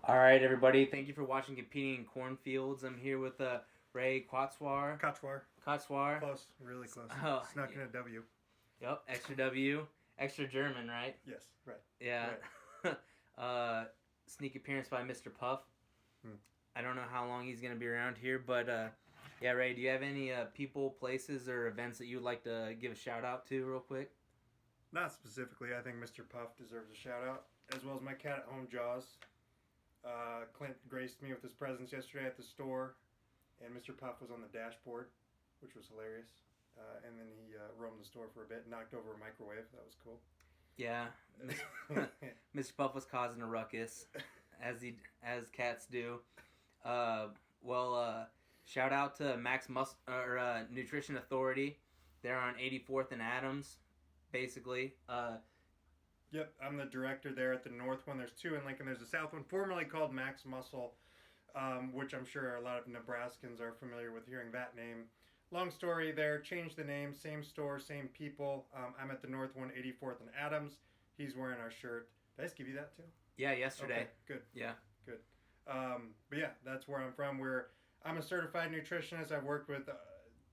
All right, everybody. Thank you for watching Competing in Cornfields. I'm here with Ray Kotschwar. Kotschwar. Close, really close. Oh, Snuck yeah. in a W. Yep, extra W, extra German, right? Yes, right. Yeah. Right. Sneak appearance by Mr. Puff. Hmm. I don't know how long he's gonna be around here, but yeah, Ray. Do you have any people, places, or events that you would like to give a shout out to, real quick? Not specifically. I think Mr. Puff deserves a shout out, as well as my cat at home, Jaws. Clint graced me with his presence yesterday at the store, and Mr. Puff was on the dashboard, which was hilarious. And then he roamed the store for a bit, knocked over a microwave. That was cool. Yeah, Mr. Puff was causing a ruckus, as cats do. Shout out to Nutrition Authority. They're on 84th and Adams, basically. Yep, I'm the director there at the north one. There's two in Lincoln. There's the south one, formerly called Max Muscle, which I'm sure a lot of Nebraskans are familiar with hearing that name. Long story there. Changed the name. Same store, same people. I'm at the north one, 84th and Adams. He's wearing our shirt. Did I just give you that too? Yeah, yesterday. Okay, good. Yeah. Good. But yeah, that's where I'm from. I'm a certified nutritionist. I've worked with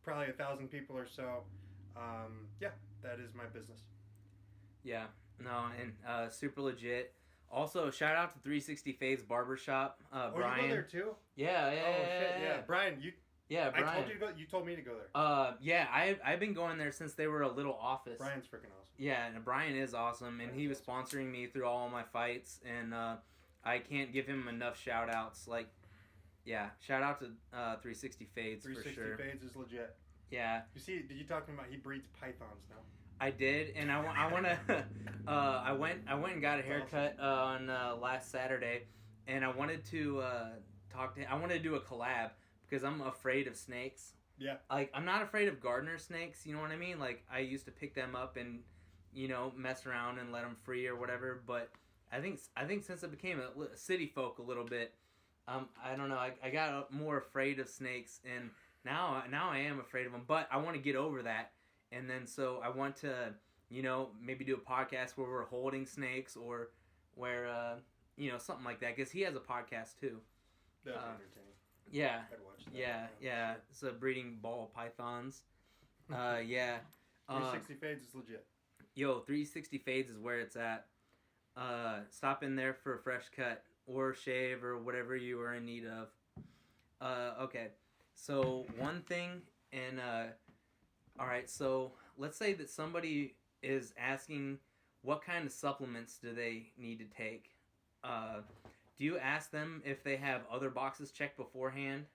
probably 1,000 people or so. Yeah, that is my business. Yeah. No, and super legit. Also, shout out to 360 Fade's Barbershop. Brian. You go there too? Yeah. Yeah. Brian, Yeah, Brian. I told you to go. You told me to go there. Yeah, I've been going there since they were a little office. Brian's freaking awesome. Yeah, and Brian is awesome, and he was sponsoring me through all my fights, and I can't give him enough shout outs. Like, yeah, shout out to 360 Fades for sure. 360 Fades is legit. Yeah. You see, did you talk to him about he breeds pythons now? I did, and I want to. I went and got a haircut on last Saturday, and I wanted to talk to. I wanted to do a collab because I'm afraid of snakes. Yeah. Like, I'm not afraid of gardener snakes. You know what I mean? Like, I used to pick them up and mess around and let them free or whatever. But I think since I became a city folk a little bit, I don't know. I got more afraid of snakes, and now I am afraid of them. But I want to get over that. And then so I want to, maybe do a podcast where we're holding snakes or where, something like that. Because he has a podcast too. That'd be entertaining. Yeah. I'd watch that. Yeah. It's a breeding ball pythons. Yeah. 360 Fades is legit. 360 Fades is where it's at. Stop in there for a fresh cut or shave or whatever you are in need of. Okay. So one thing and... all right, so let's say that somebody is asking what kind of supplements do they need to take. Do you ask them if they have other boxes checked beforehand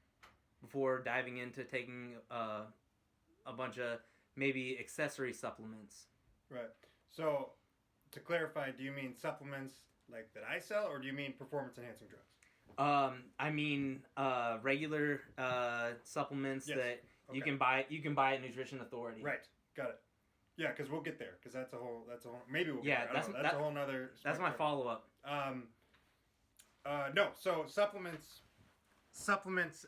before diving into taking a bunch of maybe accessory supplements? Right. So, to clarify, do you mean supplements like that I sell, or do you mean performance-enhancing drugs? I mean regular supplements that... Okay. You can buy at Nutrition Authority. Right, got it. Yeah, because we'll get there. Because that's a whole. Maybe we'll get there. That's a whole nother. That's my follow up. No. So supplements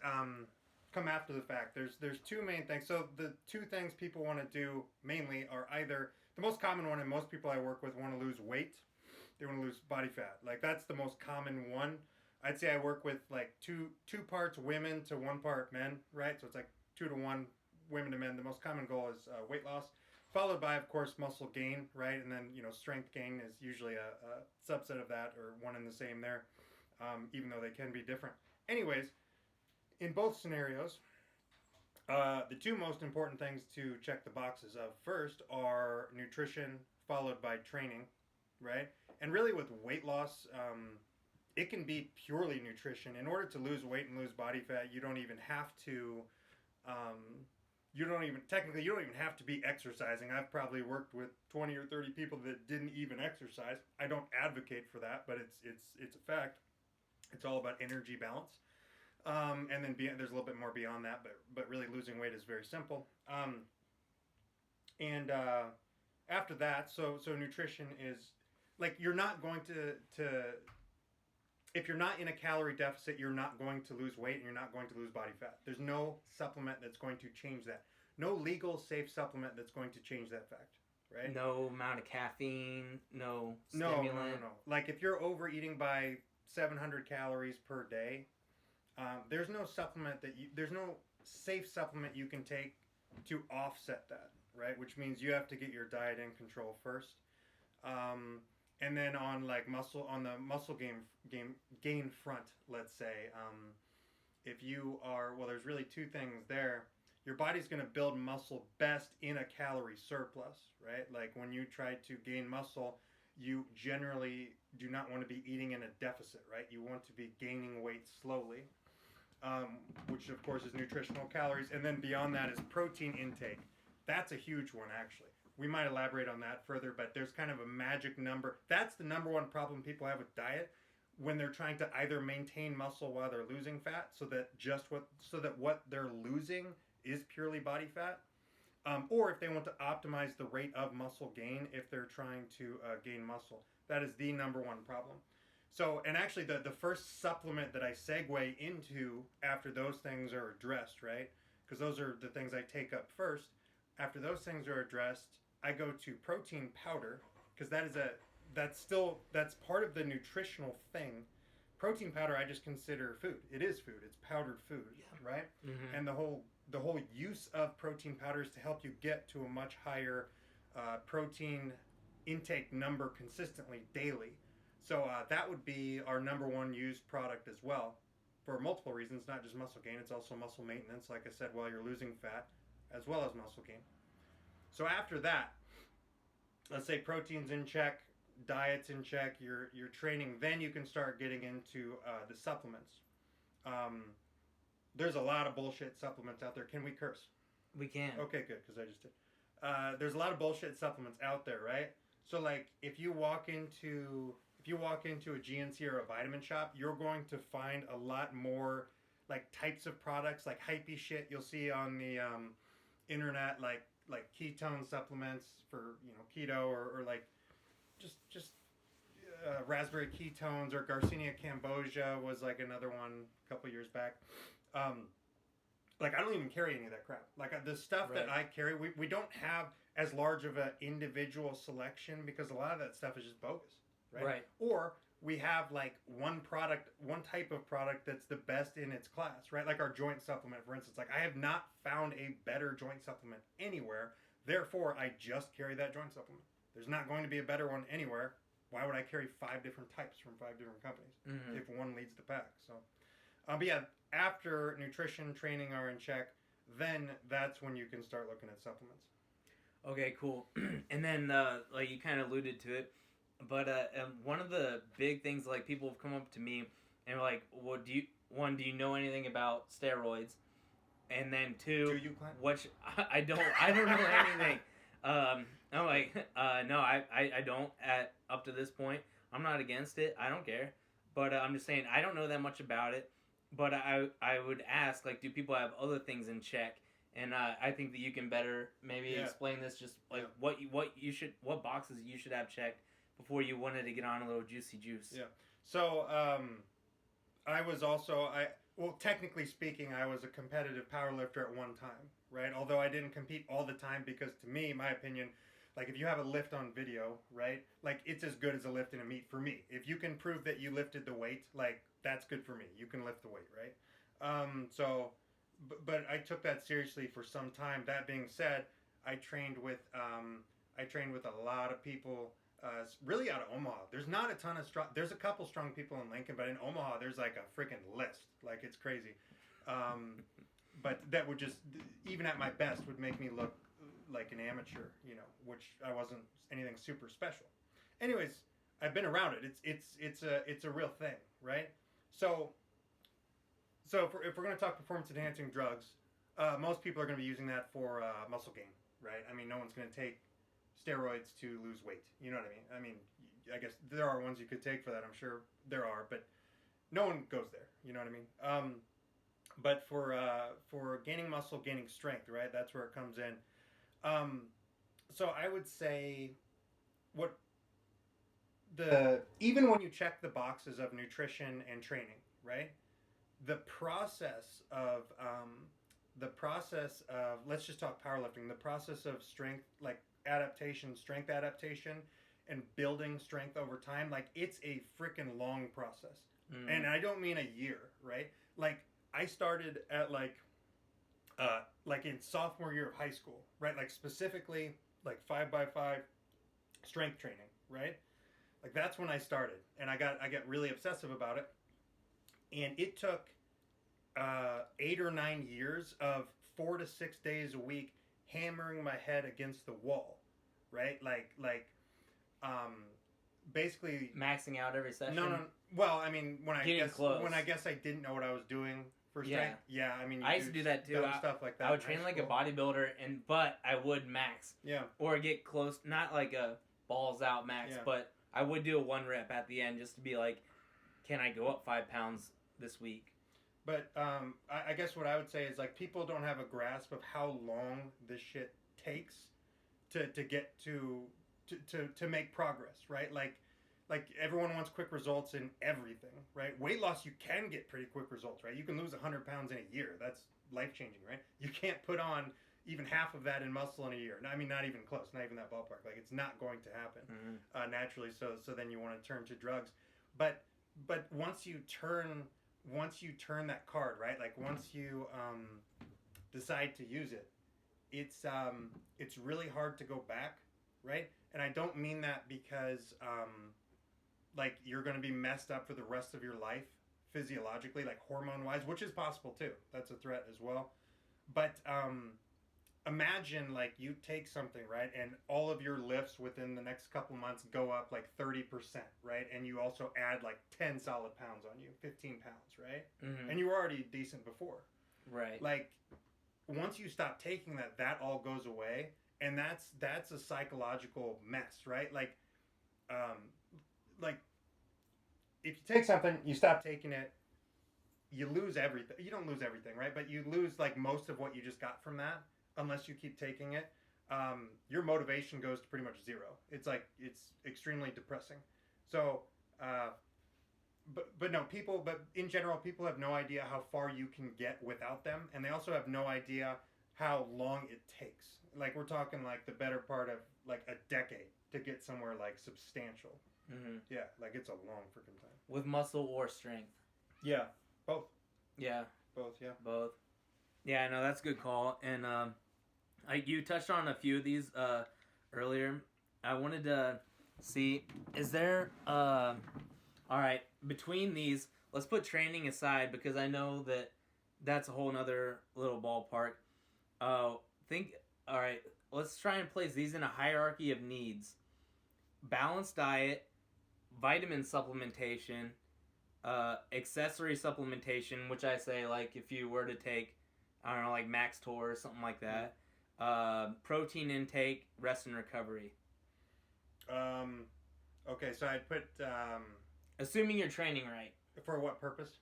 come after the fact. There's two main things. So the two things people want to do mainly are either the most common one, and most people I work with want to lose weight. They want to lose body fat. Like, that's the most common one. I'd say I work with like two parts women to 1 part men. Right. So it's like 2 to 1 women to men. The most common goal is weight loss, followed by, of course, muscle gain, right? And then, strength gain is usually a subset of that, or one and the same there, even though they can be different. Anyways, in both scenarios, the two most important things to check the boxes of first are nutrition, followed by training, right? And really with weight loss, it can be purely nutrition. In order to lose weight and lose body fat, you don't even have to... you don't even have to be exercising. I've probably worked with 20 or 30 people that didn't even exercise. I don't advocate for that, but it's a fact. It's all about energy balance. And then there's a little bit more beyond that, but really losing weight is very simple. And after that, so nutrition is like, you're not going to if you're not in a calorie deficit, you're not going to lose weight and you're not going to lose body fat. There's no supplement that's going to change that. No legal, safe supplement that's going to change that fact, right? No amount of caffeine, no stimulant. No. Like, if you're overeating by 700 calories per day. There's no there's no safe supplement you can take to offset that, right? Which means you have to get your diet in control first. And then on the muscle gain front, let's say, if you are, well, there's really two things there. Your body's going to build muscle best in a calorie surplus, right? Like when you try to gain muscle, you generally do not want to be eating in a deficit, right? You want to be gaining weight slowly, which of course is nutritional calories. And then beyond that is protein intake. That's a huge one, actually. We might elaborate on that further, but there's kind of a magic number. That's the number one problem people have with diet when they're trying to either maintain muscle while they're losing fat, so that what they're losing is purely body fat, or if they want to optimize the rate of muscle gain if they're trying to gain muscle. That is the number one problem. So, and actually the first supplement that I segue into after those things are addressed, right? Because those are the things I take up first. After those things are addressed, I go to protein powder, because that's part of the nutritional thing. Protein powder I just consider food. It is food. It's powdered food, right? Mm-hmm. And the whole use of protein powder is to help you get to a much higher protein intake number consistently daily. So that would be our number one used product as well, for multiple reasons, not just muscle gain. It's also muscle maintenance, like I said, while you're losing fat, as well as muscle gain. So after that, let's say protein's in check, diet's in check, your training, then you can start getting into the supplements. There's a lot of bullshit supplements out there. Can we curse? We can. Okay, good, because I just did. There's a lot of bullshit supplements out there, right? So like if you walk into a GNC or a vitamin shop, you're going to find a lot more like types of products, like hypey shit you'll see on the internet, like ketone supplements for keto, or like just raspberry ketones, or Garcinia cambogia was like another one a couple years back. Like I don't even carry any of that crap. Like the stuff that I carry, we don't have as large of an individual selection because a lot of that stuff is just bogus, right? Or we have like one type of product that's the best in its class, right? Like our joint supplement, for instance. Like I have not found a better joint supplement anywhere. Therefore, I just carry that joint supplement. There's not going to be a better one anywhere. Why would I carry 5 different types from 5 different companies if one leads the pack? So, but yeah, after nutrition, training are in check, then that's when you can start looking at supplements. Okay, cool. And then, like you kind of alluded to it, but one of the big things, like people have come up to me and like, well, do you know anything about steroids? And then 2, do you, Clint? Which I don't know anything. I'm like, no, I don't up to this point. I'm not against it. I don't care. But I'm just saying, I don't know that much about it. But I would ask, like, do people have other things in check? And I think that you can better maybe explain this, just like what boxes you should have checked before you wanted to get on a little juicy juice. Yeah. So well, technically speaking, I was a competitive powerlifter at one time, right? Although I didn't compete all the time, because to me, my opinion, like if you have a lift on video, right? Like it's as good as a lift in a meet for me. If you can prove that you lifted the weight, like that's good for me. You can lift the weight, right? But I took that seriously for some time. That being said, I trained with a lot of people, really out of Omaha. There's not a ton of strong. There's a couple strong people in Lincoln, but in Omaha, there's like a freaking list. Like it's crazy. But that would just, even at my best, would make me look like an amateur, which I wasn't anything super special. Anyways, I've been around it. It's a real thing, right? So if we're going to talk performance enhancing drugs, most people are going to be using that for muscle gain, right? I mean, no one's going to take steroids to lose weight. You know what I mean? I mean, I guess there are ones you could take for that. I'm sure there are, but no one goes there. You know what I mean? But for gaining muscle, gaining strength, right? That's where it comes in. So I would say even when you check the boxes of nutrition and training, right? The process of let's just talk powerlifting. The process of strength adaptation and building strength over time, like it's a freaking long process. Mm. And I don't mean a year, right? Like I started at like in sophomore year of high school, right? Like specifically like 5x5 strength training, right? Like that's when I started, and I got really obsessive about it, and it took 8 or 9 years of 4 to 6 days a week hammering my head against the wall, right? Um, basically maxing out every session. No. Well, I mean, when Close. I guess I didn't know what I was doing for strength. Yeah, I mean, I used to do that too. Stuff like that. I would train like a bodybuilder, but I would max. Yeah. Or get close, not like a balls out max, but I would do a 1 rep at the end just to be like, can I go up 5 pounds this week? But I guess what I would say is like people don't have a grasp of how long this shit takes to get to make progress, right? Like everyone wants quick results in everything, right? Weight loss, you can get pretty quick results, right? You can lose 100 pounds in a year. That's life-changing, right? You can't put on even half of that in muscle in a year. I mean, not even close, not even that ballpark. Like, it's not going to happen naturally. So then you want to turn to drugs. But once you turn that card, right? Like once you decide to use it, it's really hard to go back, right? And I don't mean that because like you're going to be messed up for the rest of your life physiologically, like hormone wise, which is possible too. That's a threat as well. But imagine like you take something, right, and all of your lifts within the next couple months go up like 30%, right? And you also add like 10 solid pounds on you, 15 pounds, right? Mm-hmm. And you were already decent before. Right. Like once you stop taking that all goes away, and that's a psychological mess, right? Like if you take something, you stop taking it, you lose everything. You don't lose everything, right? But you lose like most of what you just got from that, unless you keep taking it. Your motivation goes to pretty much zero. It's extremely depressing. So, but in general, people have no idea how far you can get without them, and they also have no idea how long it takes. Like we're talking like the better part of like a decade to get somewhere like substantial. Mm-hmm. Yeah, like it's a long freaking time. With muscle or strength. Yeah, both. Yeah. Both, yeah. Both. Yeah, no, that's a good call. And you touched on a few of these earlier. I wanted to see, is there... all right, between these, let's put training aside because I know that that's a whole nother little ballpark. All right, let's try and place these in a hierarchy of needs. Balanced diet, vitamin supplementation, accessory supplementation, which I say like if you were to take, I don't know, like Max Tour or something like that, protein intake, rest and recovery. Okay, so I'd put assuming you're training right. For what purpose?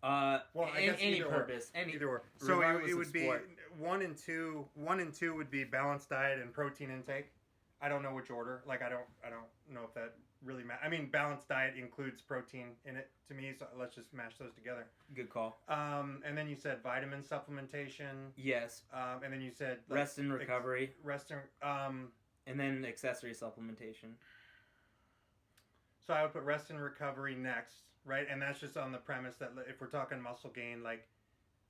Well, I guess any purpose, either or. So it would be 1 and 2. 1 and 2 would be balanced diet and protein intake. I don't know which order. Like I don't know if that really matters. I mean, balanced diet includes protein in it to me, so let's just mash those together. Good call. And then you said vitamin supplementation. Yes. And then you said like, rest and recovery. And then accessory supplementation. So I would put rest and recovery next, right? And that's just on the premise that if we're talking muscle gain, like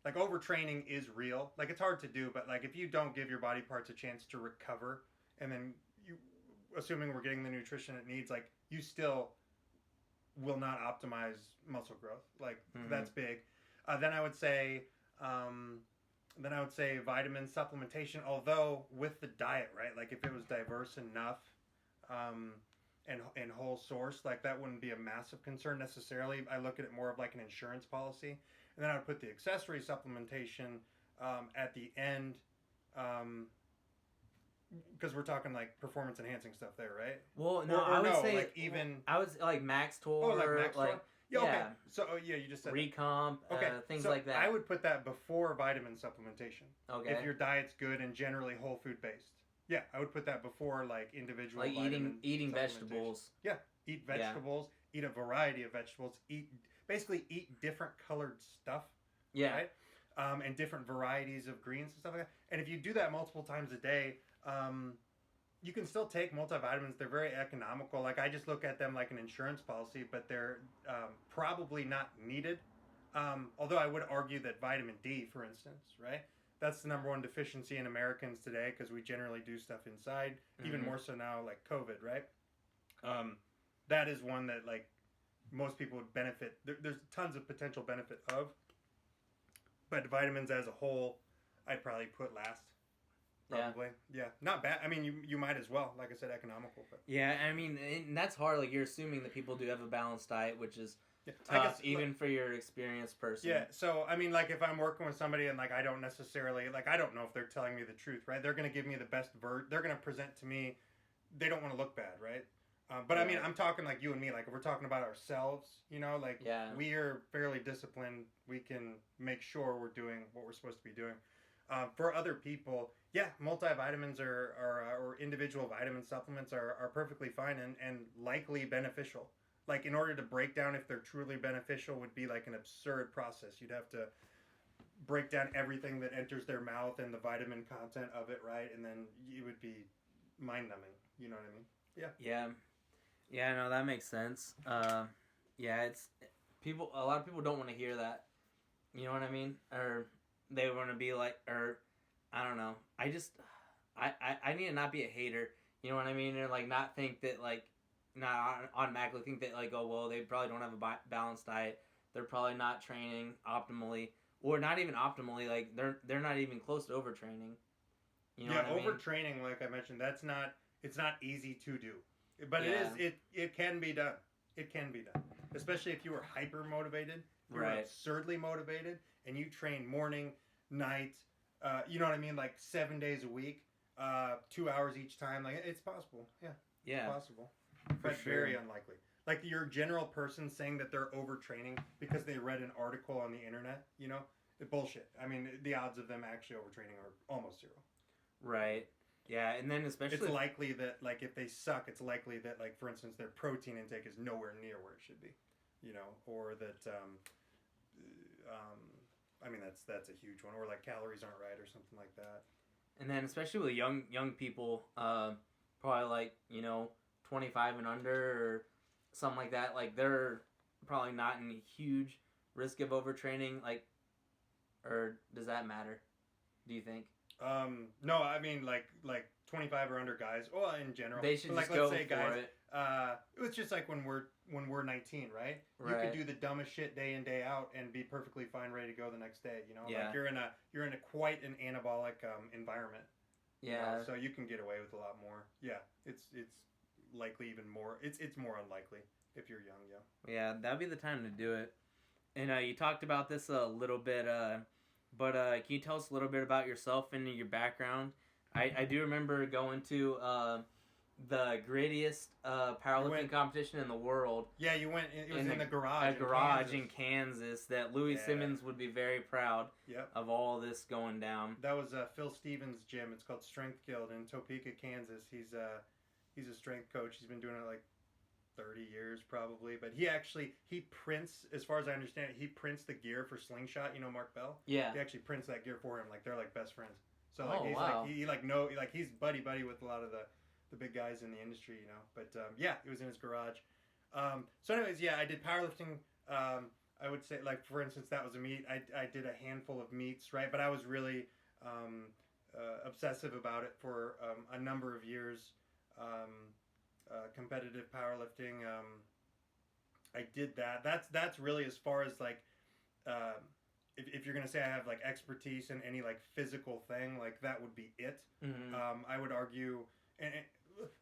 overtraining is real. Like it's hard to do, but like if you don't give your body parts a chance to recover, and then assuming we're getting the nutrition it needs, like you still will not optimize muscle growth. Like that's big. Then I would say vitamin supplementation, although with the diet, right? Like if it was diverse enough and whole source, like that wouldn't be a massive concern necessarily. I look at it more of like an insurance policy. And then I would put the accessory supplementation at the end, because we're talking like performance enhancing stuff there, right? Well, no, I would say like even I was like Max Tour, like Max Tour. Yeah, okay. So you just said Recomp, things so like that. I would put that before vitamin supplementation. Okay. If your diet's good and generally whole food based, yeah, I would put that before like individual. Like eating vegetables. Yeah, eat vegetables. Eat a variety of vegetables. Basically eat different colored stuff. Yeah. Right. And different varieties of greens and stuff like that. And if you do that multiple times a day, you can still take multivitamins. They're very economical. Like I just look at them like an insurance policy, but they're probably not needed. Although I would argue that vitamin D, for instance, right? That's the number one deficiency in Americans today because we generally do stuff inside. Even more so now, like COVID, right? That is one that like most people would benefit. There's tons of potential benefit of, but vitamins as a whole, I'd probably put last. Probably, yeah. Not bad. I mean, you might as well. Like I said, economical. But yeah, I mean, and that's hard. Like you're assuming that people do have a balanced diet, which is yeah. tough, I guess, even for your experienced person. Yeah. So I mean, like if I'm working with somebody and like I don't necessarily like I don't know if they're telling me the truth, right? They're gonna give me the best They're gonna present to me. They don't want to look bad, right? But I mean, I'm talking like you and me. Like if we're talking about ourselves, you know, like we are fairly disciplined. We can make sure we're doing what we're supposed to be doing. For other people, yeah, multivitamins or individual vitamin supplements are perfectly fine and likely beneficial. Like in order to break down if they're truly beneficial would be like an absurd process. You'd have to break down everything that enters their mouth and the vitamin content of it, right? And then it would be mind numbing. You know what I mean? Yeah. Yeah, no, that makes sense. Yeah, it's people. A lot of people don't want to hear that. You know what I mean? Or they want to be like, or I don't know. I need to not be a hater. You know what I mean? Or like not think that like not automatically think that like, oh well, they probably don't have a balanced diet. They're probably not training optimally, or not even optimally. Like they're not even close to overtraining. You know overtraining, like I mentioned, it's not easy to do. But it can be done. It can be done. Especially if you were hyper motivated, you're absurdly motivated, and you train morning, night, you know what I mean? Like 7 days a week, 2 hours each time. Like it's possible. Yeah. It's possible. But very unlikely. Like your general person saying that they're overtraining because they read an article on the internet, you know? Bullshit. I mean, the odds of them actually overtraining are almost zero. Right. Yeah, and then especially it's likely that like if they suck, it's likely that like for instance their protein intake is nowhere near where it should be, you know, or that I mean that's a huge one, or like calories aren't right or something like that. And then especially with young people, probably like 25 and under or something like that, like they're probably not in huge risk of overtraining, like, or does that matter? Do you think? No, I mean like 25 or under guys. Well, in general, they should like just go for it. It's just like when we're 19, right? You could do the dumbest shit day in day out and be perfectly fine, ready to go the next day. You know, like you're in a quite an anabolic environment. Yeah. You know? So you can get away with a lot more. Yeah, it's likely even more. It's more unlikely if you're young. Yeah. Yeah, that'd be the time to do it. And you talked about this a little bit. But can you tell us a little bit about yourself and your background? I do remember going to the grittiest powerlifting competition in the world. Yeah, you went. It was in the garage. A garage in Kansas that Louis Simmons would be very proud of all this going down. That was Phil Stevens' gym. It's called Strength Guild in Topeka, Kansas. He's a strength coach. He's been doing it like 30 years probably, but he prints, as far as I understand it, he prints the gear for Slingshot. You know Mark Bell? Yeah. He actually prints that gear for him. Like they're like best friends. So like he's buddy with a lot of the big guys in the industry, you know. But it was in his garage. So anyways, I did powerlifting. I would say like for instance that was a meet. I did a handful of meets, right? But I was really obsessive about it for a number of years. Competitive powerlifting. I did that. That's really as far as like if you're gonna say I have like expertise in any like physical thing, like that would be it. Mm-hmm. I would argue, and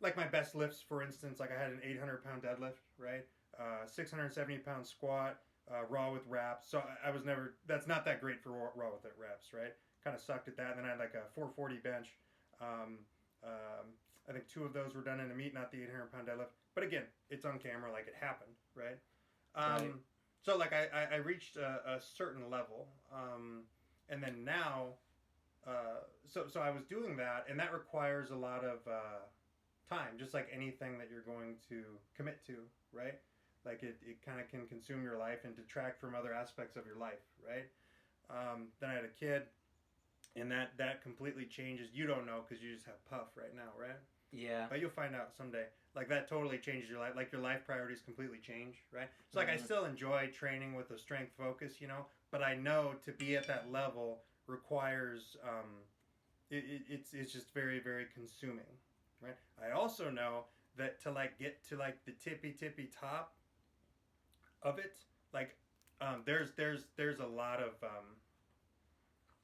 like my best lifts, for instance, like I had an 800-pound deadlift, right? 670-pound squat, raw with wraps. So I was never. That's not that great for raw with it reps, right? Kind of sucked at that. And then I had like a 440 bench. I think 2 of those were done in a meet, not the 800-pound deadlift. But again, it's on camera, like it happened, right? So like I reached a certain level, and then now, so I was doing that, and that requires a lot of time, just like anything that you're going to commit to, right? Like it kind of can consume your life and detract from other aspects of your life, right? Then I had a kid, and that completely changes. You don't know because you just have Puff right now, right? Yeah. But you'll find out someday. Like that totally changes your life. Like your life priorities completely change, right? So like I still enjoy training with a strength focus, but I know to be at that level requires it's just very very consuming, right? I also know that to like get to like the tippy top of it, like there's a lot of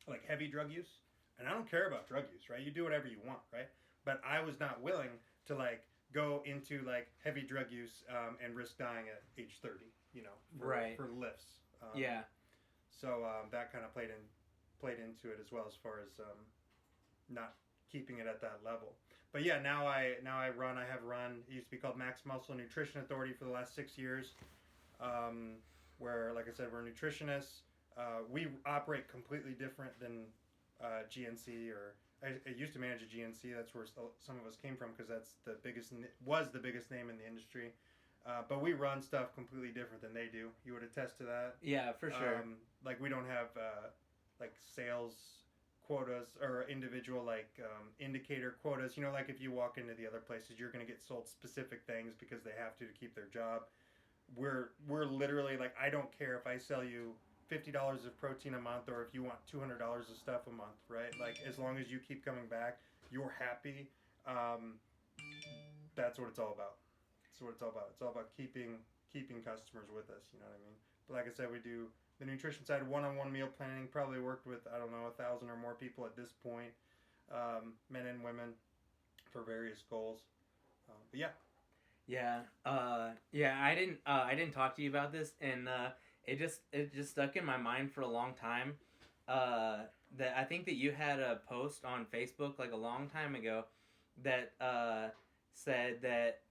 like heavy drug use, and I don't care about drug use, right? You do whatever you want, right? But I was not willing to like go into like heavy drug use and risk dying at age 30, for lifts. Yeah. So that kind of played into it as well, as far as not keeping it at that level. But yeah, now I run. I have run. It used to be called Max Muscle Nutrition Authority for the last 6 years, where, like I said, we're nutritionists. We operate completely different than GNC, or I used to manage a GNC. That's where some of us came from, because that's the biggest name in the industry. But we run stuff completely different than they do. You would attest to that. Yeah, for sure. Like we don't have like sales quotas or individual like indicator quotas. Like if you walk into the other places, you're going to get sold specific things because they have to keep their job. We're literally like, I don't care if I sell you $50 of protein a month, or if you want $200 of stuff a month, right? Like as long as you keep coming back, you're happy. That's what it's all about. That's what it's all about. It's all about keeping customers with us. You know what I mean? But like I said, we do the nutrition side, one-on-one meal planning. Probably worked with 1,000 or more people at this point, men and women, for various goals. But yeah. Yeah. I didn't talk to you about this, and it just stuck in my mind for a long time. That I think that you had a post on Facebook like a long time ago that said that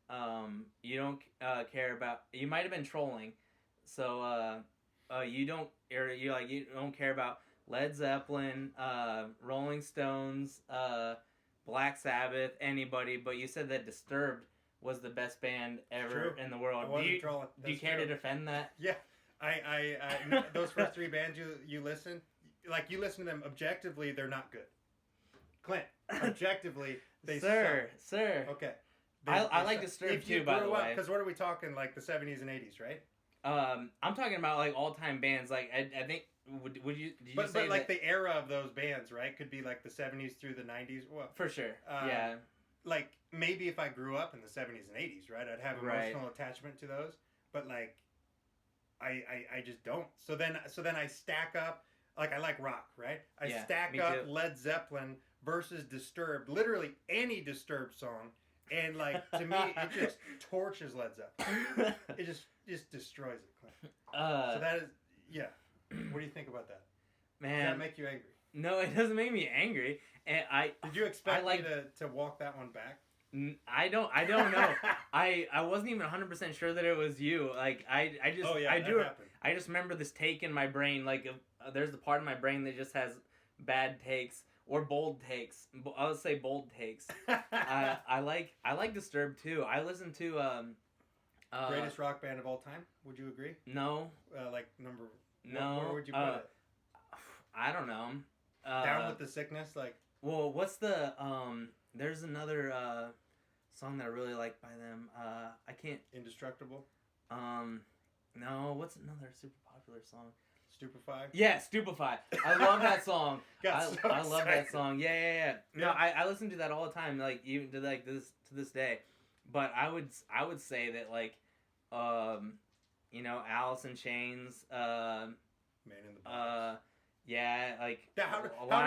you don't care about. You might have been trolling, so you don't care about Led Zeppelin, Rolling Stones, Black Sabbath, anybody, but you said that Disturbed was the best band ever in the world. I wasn't trolling. Do you care to defend that? Yeah. I those first 3 bands you listen, like you listen to them objectively, they're not good. Clint, objectively, they suck. Sir. Okay. I like Disturbed too, by the way. Because what are we talking, like the 70s and 80s, right? I'm talking about like all-time bands. Like I think would you say like the era of those bands, right? Could be like the 70s through the 90s. Well, for sure. Yeah. Like maybe if I grew up in the 70s and 80s, right? I'd have emotional attachment to those, but like I just don't. So then I stack up, like I like rock, right? I stack up too. Led Zeppelin versus Disturbed, literally any Disturbed song, and like to me it just torches Led Zeppelin. It just destroys it, Clint. So that is, yeah. What do you think about that? Man, does that make you angry? No, it doesn't make me angry. And did you expect me to walk that one back? I don't know. I wasn't even 100% sure that it was you. Like I just remember this take in my brain. Like there's the part of my brain that just has bad takes or bold takes. I'll say bold takes. I like Disturbed too. I listen to greatest rock band of all time. Would you agree? No. Like number. No. Where would you put it? I don't know. Down with the Sickness, like. Well, what's the there's another song that I really like by them. I can't. Indestructible. No. What's another super popular song? Stupefy. Yeah, Stupefy. I love that song. I love that song. Yeah. No, I listen to that all the time. Like even to like this day. But I would say that like, Alice in Chains. Man in the Box. Yeah, like how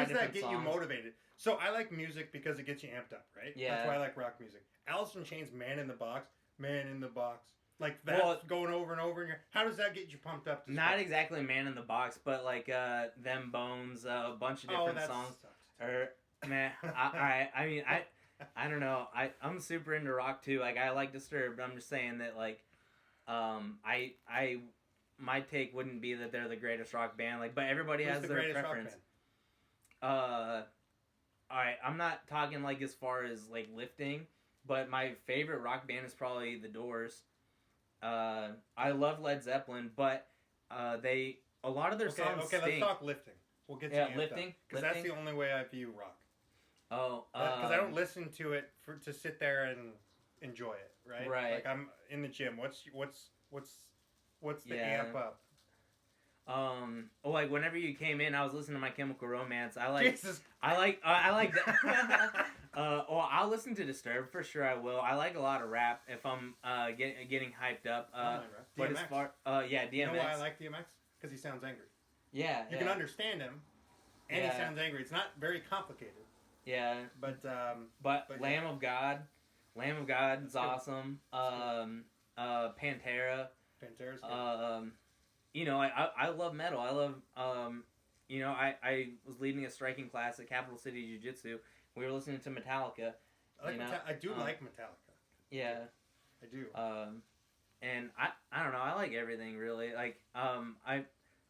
does that get you motivated? So I like music because it gets you amped up, right? Yeah. That's why I like rock music. Alice in Chains, Man in the Box. Like that's going over and over. How does that get you pumped up? Not exactly Man in the Box, but like Them Bones, a bunch of different songs. Or man, I mean I don't know. I'm super into rock too. Like I like Disturbed. I'm just saying that like, my take wouldn't be that they're the greatest rock band. Like, but everybody has their preference. All right, I'm not talking like as far as like lifting, but my favorite rock band is probably The Doors. I love Led Zeppelin, but a lot of their songs. Okay, let's talk lifting. We'll get to lifting because that's the only way I view rock. Oh, Because I don't listen to it to sit there and enjoy it, right? Right. Like I'm in the gym. What's the Yeah. amp up? Like whenever you came in, I was listening to My Chemical Romance. I like Jesus. I like that. Well, I'll listen to Disturbed for sure. I will. I like a lot of rap if I'm getting hyped up. But DMX. as far yeah, DMX. You know why I like DMX? Because he sounds angry. Yeah, You can understand him, and Yeah. he sounds angry. It's not very complicated. Yeah, But but yeah. Lamb of God is That's good. awesome. Pantera. Pantera's good. You know, I love metal. I love you know, I was leading a striking class at Capital City Jiu Jitsu. We were listening to Metallica. I do like Metallica. Yeah. I do. And I don't know. I like everything really. Like I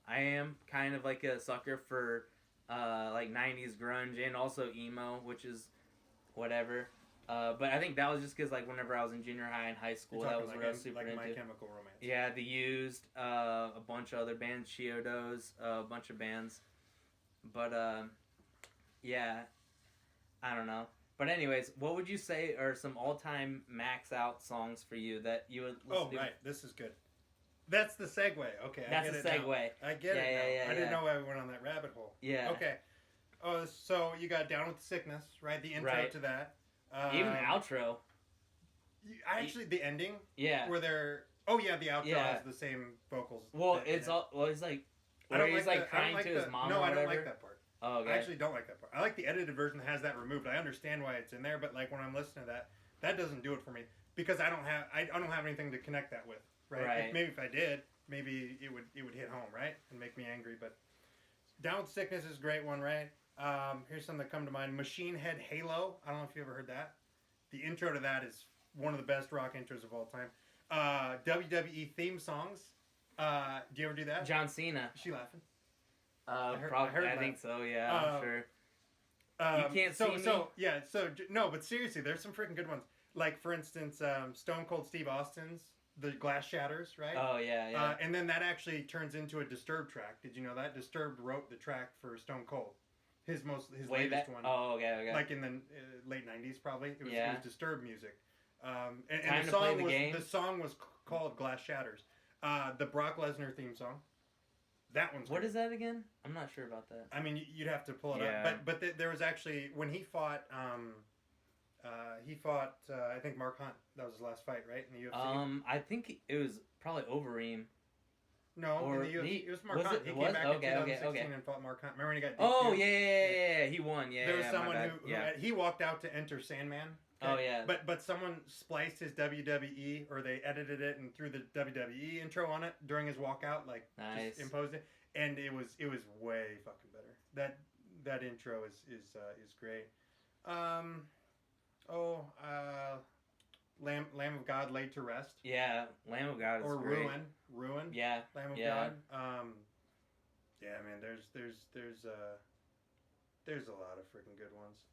am kind of like a sucker for like 90s grunge and also emo, which is whatever. But I think that was just because like whenever I was in junior high and high school, that was what I was super into. My Chemical Romance. Yeah, The Used, a bunch of other bands, Chiodos, a bunch of bands. But yeah, I don't know. But anyways, what would you say are some all-time max out songs for you that you would listen to? Right, this is good. That's the segue. Okay, That's I get the it segue. Now. I get it now. Yeah, I didn't know why we went on that rabbit hole. Yeah. Okay. Oh, so you got Down with the Sickness, right? The intro to that. Even the outro. The ending. Yeah. Where they're. Oh yeah, the outro Yeah. has the same vocals. Well, it's all. Well, it's like. Where he's like crying to his mom. No, or I don't whatever. like that part. Oh, okay. I actually don't like that part. I like the edited version that has that removed. I understand why it's in there, but like when I'm listening to that, that doesn't do it for me because I don't have anything to connect that with. Right. Maybe if I did, maybe it would hit home, right, and make me angry. But Down with Sickness is a great one, right? Here's some that come to mind. Machine Head Halo. I don't know if you ever heard that. The intro to that is one of the best rock intros of all time. WWE theme songs. Do you ever do that? John Cena. Is she laughing? Probably. I think so. Yeah, I'm sure. You can't see me. No, but seriously, there's some freaking good ones. Like for instance, Stone Cold Steve Austin's "The Glass Shatters," right? Oh yeah. And then that actually turns into a Disturbed track. Did you know that? Disturbed wrote the track for Stone Cold, his latest one. Oh okay. Like in the late '90s, probably. It was Disturbed music. And Time the to play song the was game. the song was called "Glass Shatters." The Brock Lesnar theme song. That one's What great. is that again? I'm not sure about that. I mean, you'd have to pull it up. But there was actually when he fought. I think Mark Hunt. That was his last fight, right, in the UFC. I think it was probably Overeem. No, or in the UFC, it was Mark was Hunt. it- He was- came back okay, in okay, 2016 okay. and fought Mark Hunt. Remember when he got? Oh DQ'd? yeah, he won. Yeah, there was yeah, someone my bad. who he walked out to enter Sandman. Oh yeah. But someone spliced his WWE or they edited it and threw the WWE intro on it during his walkout, like Nice. just imposed it, and it was way fucking better. That intro is great. Lamb of God laid to rest. Yeah, Lamb of God is or great. Ruin. Yeah. Lamb of Yeah. God. Yeah, man. There's a lot of freaking good ones.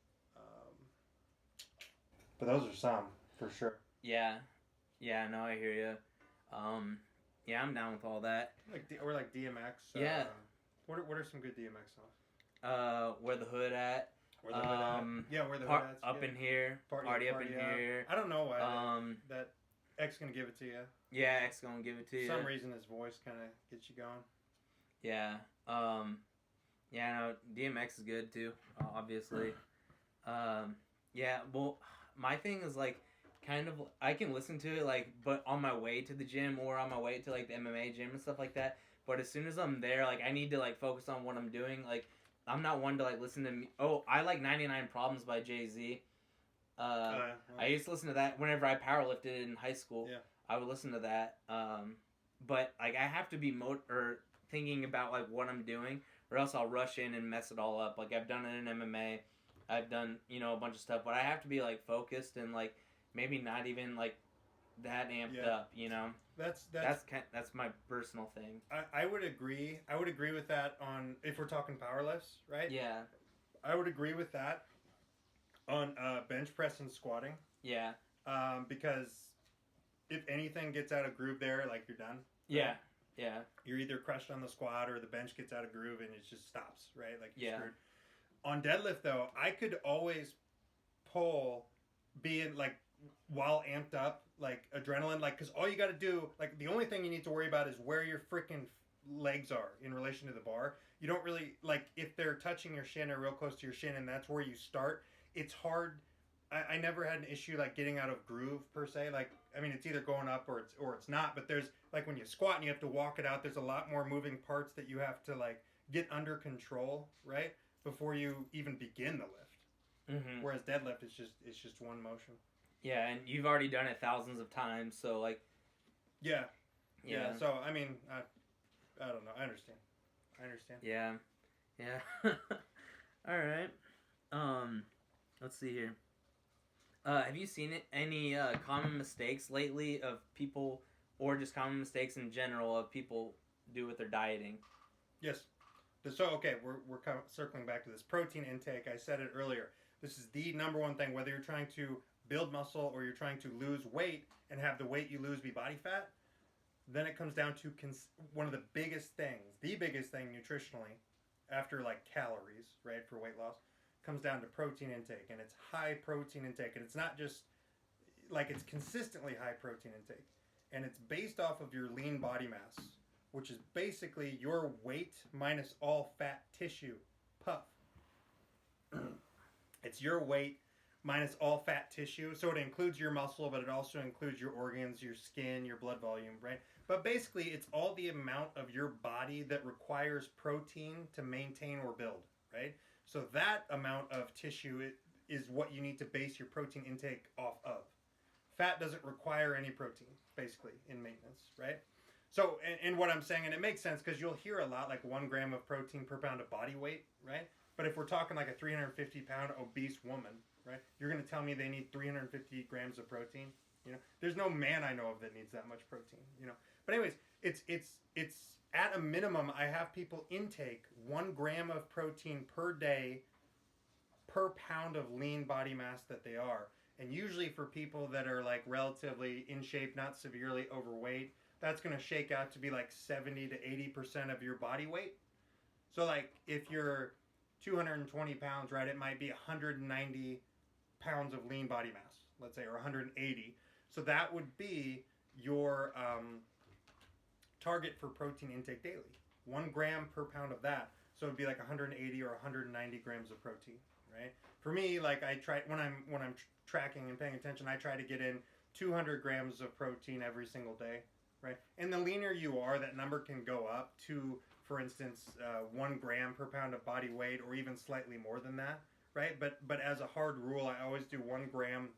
But those are some for sure. Yeah. Yeah. No, I hear you. Yeah, I'm down with all that. Like DMX. Yeah. What are some good DMX songs? Where the Hood at? Where the Hood at? Yeah, Where the Hood at? Up in here. Party up in here. I don't know why that X gonna give it to you. Yeah, X gonna give it to you. For some reason his voice kind of gets you going. Yeah. Yeah, no, DMX is good too, obviously. Yeah, well, my thing is like kind of I can listen to it like but on my way to the gym or on my way to like the MMA gym and stuff like that. But as soon as I'm there, like I need to like focus on what I'm doing. Like I'm not one to like listen to I like 99 Problems by Jay-Z. I used to listen to that whenever I powerlifted in high school. Yeah. I would listen to that. But like I have to be thinking about like what I'm doing or else I'll rush in and mess it all up. Like I've done it in MMA. I've done, a bunch of stuff, but I have to be like focused and like maybe not even like that amped up, That's my personal thing. I would agree. I would agree with that on if we're talking power lifts, right? Yeah. I would agree with that on bench press and squatting. Yeah. Because if anything gets out of groove there, like you're done. Yeah. Right? Yeah. You're either crushed on the squat or the bench gets out of groove and it just stops, right? Like you're screwed. On deadlift though, I could always pull being like while amped up, like adrenaline, like because all you got to do, like the only thing you need to worry about is where your freaking legs are in relation to the bar. You don't really like if they're touching your shin or real close to your shin, and that's where you start. It's hard. I never had an issue like getting out of groove per se. Like I mean, it's either going up or it's not. But there's like when you squat and you have to walk it out. There's a lot more moving parts that you have to like get under control, right, before you even begin the lift. Mm-hmm. Whereas deadlift is just one motion. Yeah, and you've already done it thousands of times, so like. Yeah. So I mean, I don't know. I understand. Yeah. All right. Let's see here. Have you seen any common mistakes lately of people, or just common mistakes in general of people do with their dieting? Yes. So okay, we're kind of circling back to this protein intake. I said it earlier. This is the number one thing, whether you're trying to build muscle or you're trying to lose weight and have the weight you lose be body fat. Then it comes down to one of the biggest thing nutritionally, after like calories, right, for weight loss, comes down to protein intake, and it's high protein intake, and it's not just like it's consistently high protein intake, and it's based off of your lean body mass, which is basically your weight minus all fat tissue, puff. It's your weight minus all fat tissue, so it includes your muscle, but it also includes your organs, your skin, your blood volume, right? But basically, it's all the amount of your body that requires protein to maintain or build, right? So that amount of tissue is what you need to base your protein intake off of. Fat doesn't require any protein, basically, in maintenance, right? So, and what I'm saying, and it makes sense because you'll hear a lot like 1 gram of protein per pound of body weight, right? But if we're talking like a 350-pound obese woman, right, you're going to tell me they need 350 grams of protein? You know, there's no man I know of that needs that much protein, you know. But anyways, it's at a minimum, I have people intake 1 gram of protein per day per pound of lean body mass that they are. And usually for people that are like relatively in shape, not severely overweight, that's going to shake out to be like 70 to 80% of your body weight. So like if you're 220 pounds, right, it might be 190 pounds of lean body mass, let's say, or 180. So that would be your target for protein intake daily. 1 gram per pound of that. So it'd be like 180 or 190 grams of protein, right? For me, like I try when I'm tracking and paying attention, I try to get in 200 grams of protein every single day, right? And the leaner you are, that number can go up to, for instance, 1 gram per pound of body weight, or even slightly more than that, right? But as a hard rule, I always do 1 gram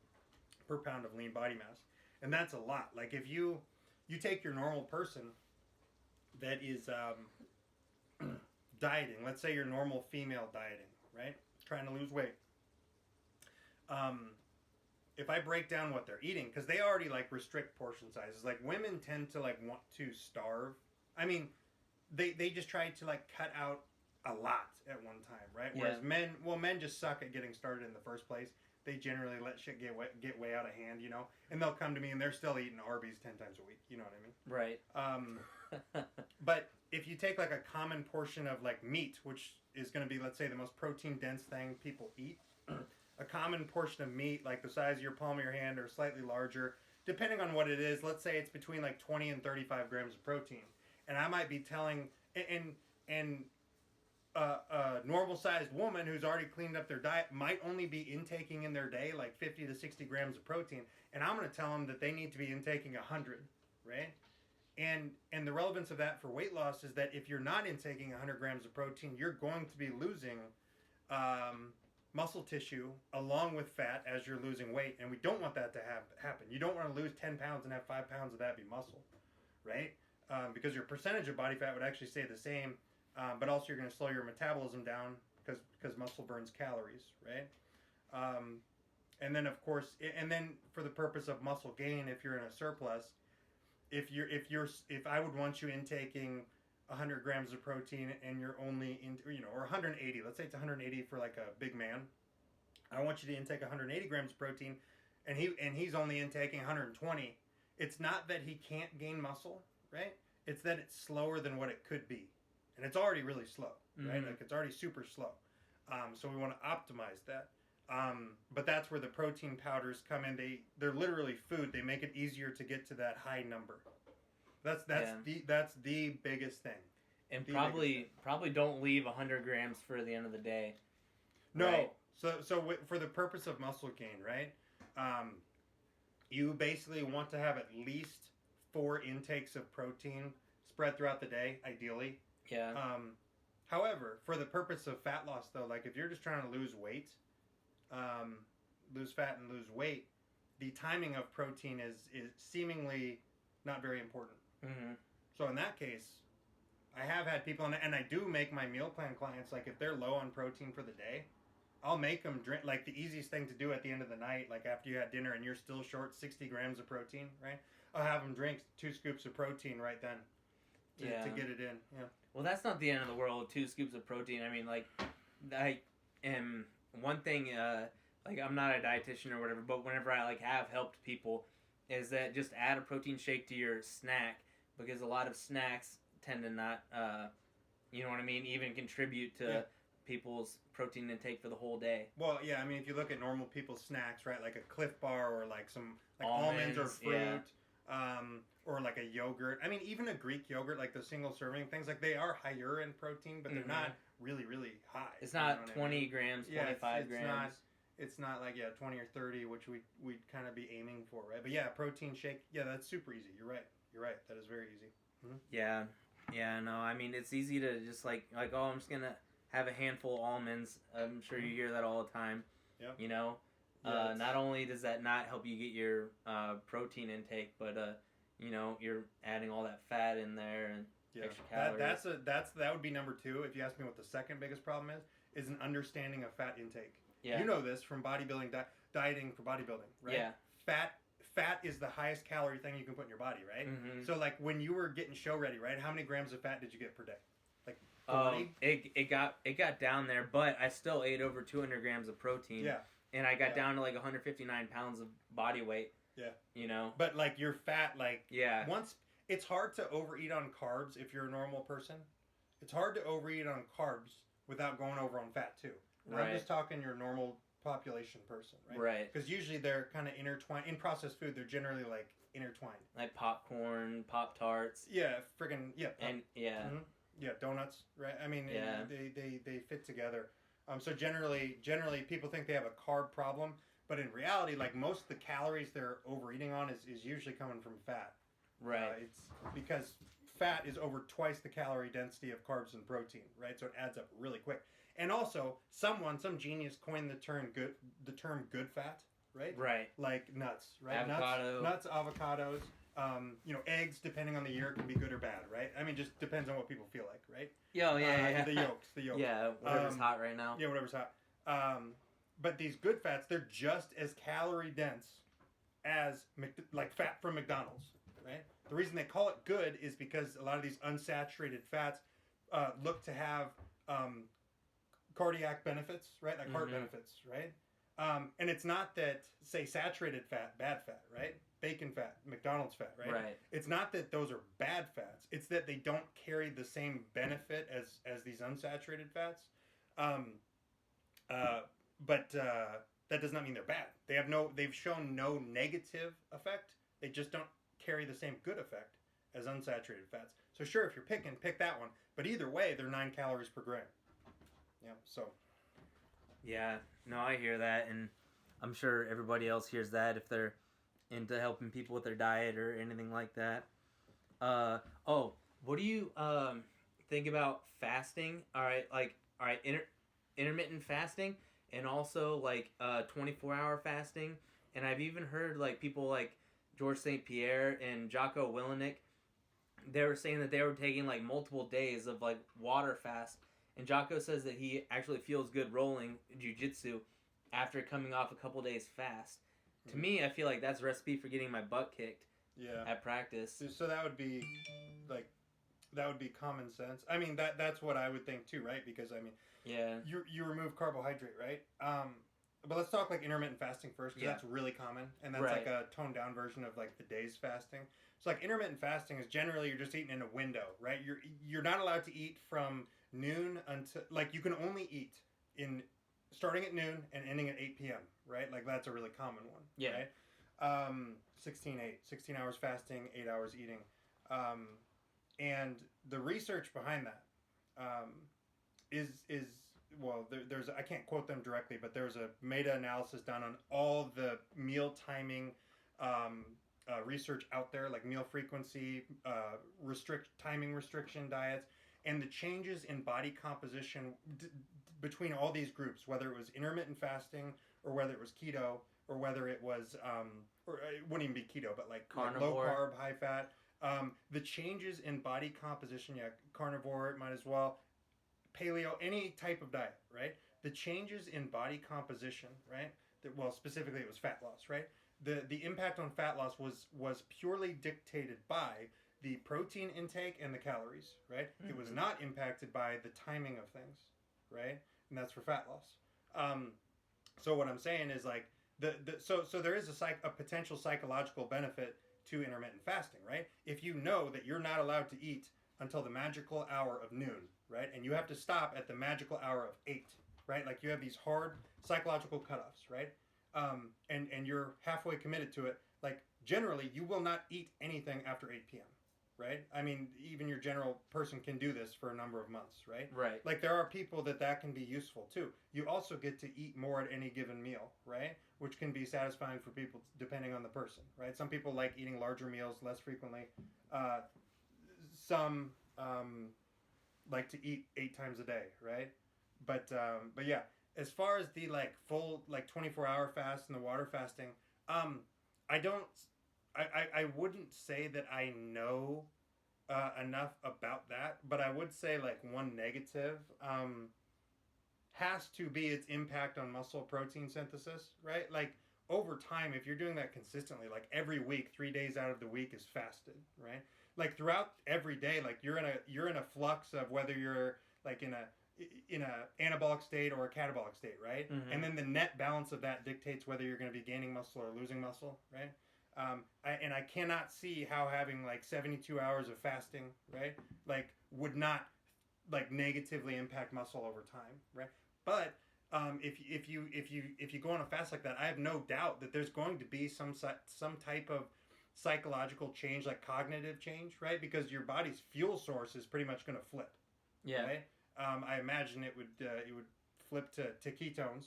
per pound of lean body mass, and that's a lot. Like if you take your normal person that is dieting, let's say your normal female dieting, right, trying to lose weight. If I break down what they're eating, because they already like restrict portion sizes. Like women tend to like want to starve. I mean, they just try to like cut out a lot at one time, right? Whereas men just suck at getting started in the first place. They generally let shit get way out of hand, you know? And they'll come to me and they're still eating Arby's 10 times a week, you know what I mean? Right. But if you take like a common portion of like meat, which is going to be, let's say, the most protein dense thing people eat, a common portion of meat, like the size of your palm of your hand or slightly larger, depending on what it is, let's say it's between like 20 and 35 grams of protein. And I might be telling, and a normal-sized woman who's already cleaned up their diet might only be intaking in their day like 50 to 60 grams of protein, and I'm going to tell them that they need to be intaking 100, right? And the relevance of that for weight loss is that if you're not intaking 100 grams of protein, you're going to be losing muscle tissue along with fat as you're losing weight, and we don't want that to happen. You don't want to lose 10 pounds and have 5 pounds of that be muscle, right? Because your percentage of body fat would actually stay the same, but also you're going to slow your metabolism down because muscle burns calories, right? And then of course, and then for the purpose of muscle gain, if you're in a surplus, if I would want you intaking 100 grams of protein and you're only or 180, let's say it's 180 for like a big man, I want you to intake 180 grams of protein, and he's only intaking 120. It's not that he can't gain muscle, right? It's that it's slower than what it could be. And it's already really slow, right? Like it's already super slow. So we want to optimize that. But that's where the protein powders come in. They're literally food. They make it easier to get to that high number. That's the biggest thing. And probably don't leave 100 grams for the end of the day. No. Right? So for the purpose of muscle gain, right? You basically want to have at least 4 intakes of protein spread throughout the day, ideally. Yeah. However, for the purpose of fat loss, though, like if you're just trying to lose weight, lose fat and lose weight, the timing of protein is seemingly not very important. Mm-hmm. So in that case, I have had people, and I do make my meal plan clients, like if they're low on protein for the day, I'll make them drink, like the easiest thing to do at the end of the night, like after you had dinner and you're still short 60 grams of protein, right? I'll have them drink 2 scoops of protein right then to get it in. Yeah. Well, that's not the end of the world, 2 scoops of protein. I mean, like, I am, one thing, like, I'm not a dietitian or whatever, but whenever I, like, have helped people, is that just add a protein shake to your snack, because a lot of snacks tend to not, you know what I mean, even contribute to people's protein intake for the whole day. Well, yeah, I mean, if you look at normal people's snacks, right, like a Cliff Bar or like some like almonds or fruit, or like a yogurt. I mean, even a Greek yogurt, like the single serving things, like they are higher in protein, but they're not really, really high. It's not 20 grams, 25 grams. It's not like 20 or 30, which we'd kind of be aiming for, right? But yeah, protein shake, that's super easy. You're right. That is very easy. Mm-hmm. Yeah. No, I mean, it's easy to just like oh, I'm just gonna have a handful of almonds. I'm sure you hear that all the time. Yeah. You know, not only does that not help you get your protein intake, but you know, you're adding all that fat in there and extra calories. That would be number 2. If you ask me what the second biggest problem is an understanding of fat intake. Yeah. You know this from bodybuilding, dieting for bodybuilding, right? Yeah. Fat is the highest calorie thing you can put in your body, right? Mm-hmm. So like when you were getting show ready, right? How many grams of fat did you get per day? Like 40? It got down there, but I still ate over 200 grams of protein. Yeah. And I got down to like 159 pounds of body weight. Yeah. You know? But like your fat, like once it's hard to overeat on carbs if you're a normal person. It's hard to overeat on carbs without going over on fat too. And I'm just talking your normal population person, right? Right. Because usually they're kind of intertwined. In processed food, they're generally like intertwined. Like popcorn, Pop-Tarts. Yeah, friggin' donuts, right? I mean, they fit together. So generally people think they have a carb problem, but in reality, like most of the calories they're overeating on is usually coming from fat. Right. It's because fat is over twice the calorie density of carbs and protein, right? So it adds up really quick. And also, some genius coined the term good fat, right? Right. Like nuts, right? Avocado. Nuts, avocados. Eggs, depending on the year, can be good or bad, right? I mean, just depends on what people feel like, right? Yeah. The yolks. Yeah, whatever's hot right now. Yeah, whatever's hot. But these good fats, they're just as calorie dense as like fat from McDonald's, right? The reason they call it good is because a lot of these unsaturated fats look to have cardiac benefits, right? Like heart benefits, right? And it's not that, say, saturated fat, bad fat, right? Bacon fat, McDonald's fat, right? Right. It's not that those are bad fats. It's that they don't carry the same benefit as these unsaturated fats. But that does not mean they're bad. They've shown no negative effect. They just don't carry the same good effect as unsaturated fats. So sure, if you're pick that one. But either way, they're 9 calories per gram. Yeah, so. Yeah, no, I hear that, and I'm sure everybody else hears that if they're into helping people with their diet or anything like that. What do you think about fasting? All right, intermittent fasting, and also like 24-hour fasting. And I've even heard like people like George St. Pierre and Jocko Willenick, they were saying that they were taking like multiple days of like water fast. And Jocko says that he actually feels good rolling jiu-jitsu after coming off a couple days fast. To me, I feel like that's a recipe for getting my butt kicked at practice. So that would be common sense. I mean, that's what I would think too, right? Because I mean, you remove carbohydrate, right? But let's talk like intermittent fasting first, because that's really common, and that's like a toned down version of like the days fasting. So like intermittent fasting is generally you're just eating in a window, right? You're not allowed to eat from noon until, like, you can only eat in starting at noon and ending at 8 p.m., right? Like that's a really common one, Yeah. right? 16 hours fasting, 8 hours eating. And the research behind that is well, there's I can't quote them directly, but there's a meta-analysis done on all the meal timing research out there, like meal frequency, timing restriction diets, and the changes in body composition between all these groups, whether it was intermittent fasting or whether it was keto or whether it was or it wouldn't even be keto, but like low carb, high fat. The changes in body composition, carnivore, it might as well, paleo, any type of diet, right? The changes in body composition, right? Well, specifically it was fat loss, right? The impact on fat loss was purely dictated by the protein intake and the calories, right? Mm-hmm. It was not impacted by the timing of things, right? And that's for fat loss. So what I'm saying is like so there is a potential psychological benefit to intermittent fasting, right? If you know that you're not allowed to eat until the magical hour of noon, right? And you have to stop at the magical hour of 8, right? Like you have these hard psychological cutoffs, right? And you're halfway committed to it. Like generally, you will not eat anything after 8 p.m., right? I mean, even your general person can do this for a number of months, right? Right. Like there are people that can be useful too. You also get to eat more at any given meal, right? Which can be satisfying for people depending on the person, right? Some people like eating larger meals less frequently. Some like to eat 8 times a day, right? But yeah, as far as the like full like 24-hour fast and the water fasting, I wouldn't say that I know enough about that, but I would say like one negative has to be its impact on muscle protein synthesis, right? Like over time, if you're doing that consistently, like every week, 3 days out of the week is fasted, right? Like throughout every day, like you're in a flux of whether you're like in a anabolic state or a catabolic state, right? Mm-hmm. And then the net balance of that dictates whether you're going to be gaining muscle or losing muscle, right? I cannot see how having like 72 hours of fasting, right, like would not like negatively impact muscle over time, right? But if you go on a fast like that, I have no doubt that there's going to be some type of psychological change, like cognitive change, right? Because your body's fuel source is pretty much going to flip. Yeah. Right? I imagine it would flip to ketones,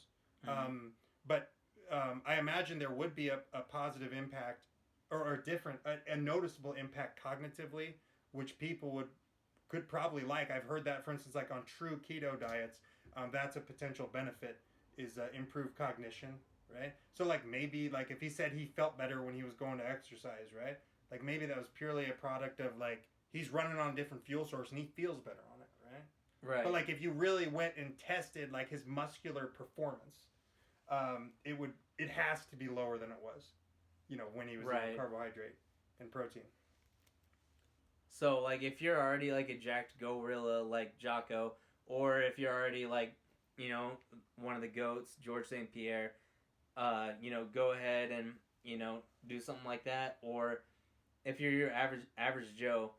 but I imagine there would be a positive impact or a noticeable impact cognitively, which people could probably like. I've heard that, for instance, like on true keto diets, that's a potential benefit is improved cognition, right? So like maybe like if he said he felt better when he was going to exercise, right? Like maybe that was purely a product of like he's running on a different fuel source and he feels better on it, right? Right. But like if you really went and tested like his muscular performance, it has to be lower than it was, when he was eating carbohydrate and protein. So like if you're already like a jacked gorilla like Jocko, or if you're already like, one of the goats, George St. Pierre, go ahead and, do something like that. Or if you're your average Joe,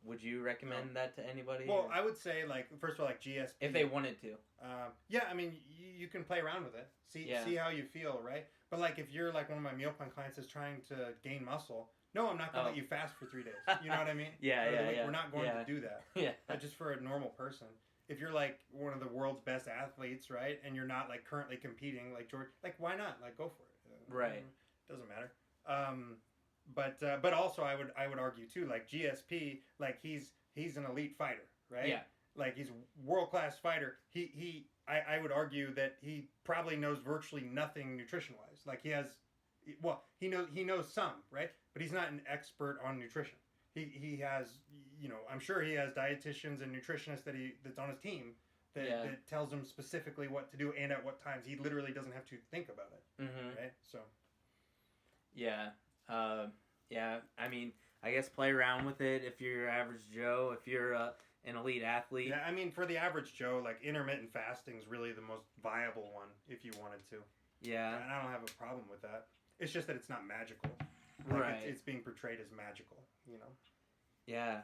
would you recommend that to anybody? Well, I would say like first of all like GSP if they wanted to. Yeah, I mean you can play around with it, see how you feel, right? But like if you're like one of my meal plan clients is trying to gain muscle, no, I'm not going to let you fast for 3 days. You know what I mean? Yeah. We're not going to do that. Yeah. Just for a normal person. If you're like one of the world's best athletes, right, and you're not like currently competing, like George, like why not? Like go for it. Right. Doesn't matter. But also I would argue too, like GSP, like he's an elite fighter, right? Yeah. Like he's a world-class fighter. I would argue that he probably knows virtually nothing nutrition-wise. Like he knows some, right? But he's not an expert on nutrition. He has, I'm sure he has dietitians and nutritionists that's on his team that tells him specifically what to do and at what times. He literally doesn't have to think about it, right? So. Yeah. I mean, I guess play around with it if you're your average Joe, if you're an elite athlete. Yeah, I mean, for the average Joe, like intermittent fasting is really the most viable one if you wanted to. Yeah. And I don't have a problem with that. It's just that it's not magical. Like right. It's being portrayed as magical, Yeah.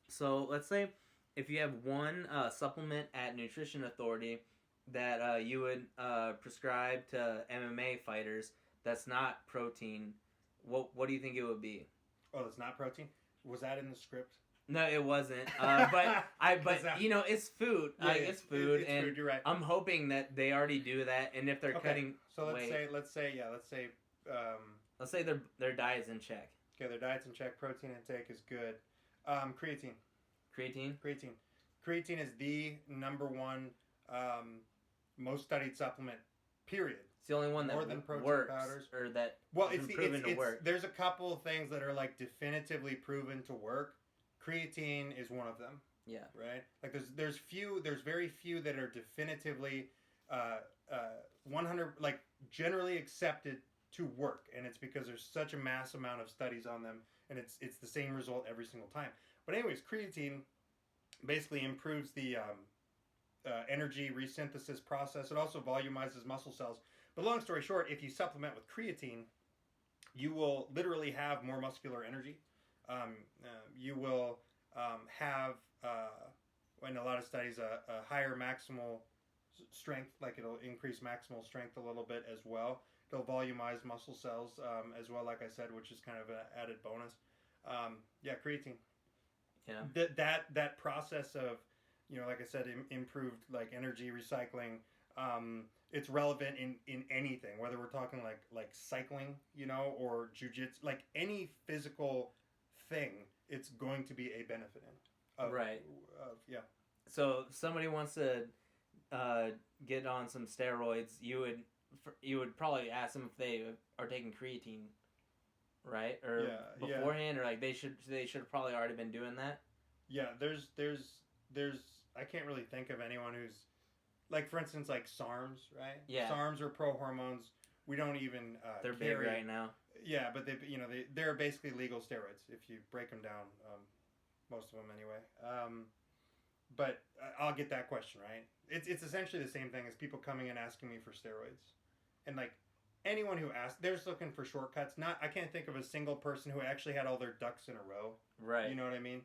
So let's say if you have one supplement at Nutrition Authority that you would prescribe to MMA fighters that's not protein, what do you think it would be? Oh, it's not protein. Was that in the script? No, it wasn't. But you know, it's food. Yeah, It's food, it's and food. You're right. I'm hoping that they already do that. And if they're cutting, so weight, let's say, let's say their diet's in check. Okay, their diet's in check. Protein intake is good. Creatine. Creatine is the number one most studied supplement. Period. It's the only one More that than protein works, powders. or that Well, is proven to work. There's a couple of things that are like definitively proven to work. Creatine is one of them. Yeah. Right. Like there's very few that are definitively 100 like generally accepted to work, and it's because there's such a mass amount of studies on them, and it's the same result every single time. But anyways, creatine basically improves the energy resynthesis process. It also volumizes muscle cells. But long story short, if you supplement with creatine, you will literally have more muscular energy. You will have, in a lot of studies, a higher maximal strength. Like it'll increase maximal strength a little bit as well. It'll volumize muscle cells as well, like I said, which is kind of an added bonus. Creatine. Yeah. That process of, like I said, improved like energy recycling. It's relevant in anything, whether we're talking like cycling, or jujitsu, like any physical thing. It's going to be a benefit in. Right. Yeah. So if somebody wants to get on some steroids, you would probably ask them if they are taking creatine, right? Or beforehand, or like they should have probably already been doing that. Yeah, there's I can't really think of anyone who's like, for instance, like SARMs, right? Yeah. SARMs are pro hormones. We don't even they're big right now. Yeah, but they're basically legal steroids if you break them down. Most of them anyway. But I'll get that question right. It's essentially the same thing as people coming and asking me for steroids, and like anyone who asks, they're just looking for shortcuts. I can't think of a single person who actually had all their ducks in a row. Right. You know what I mean?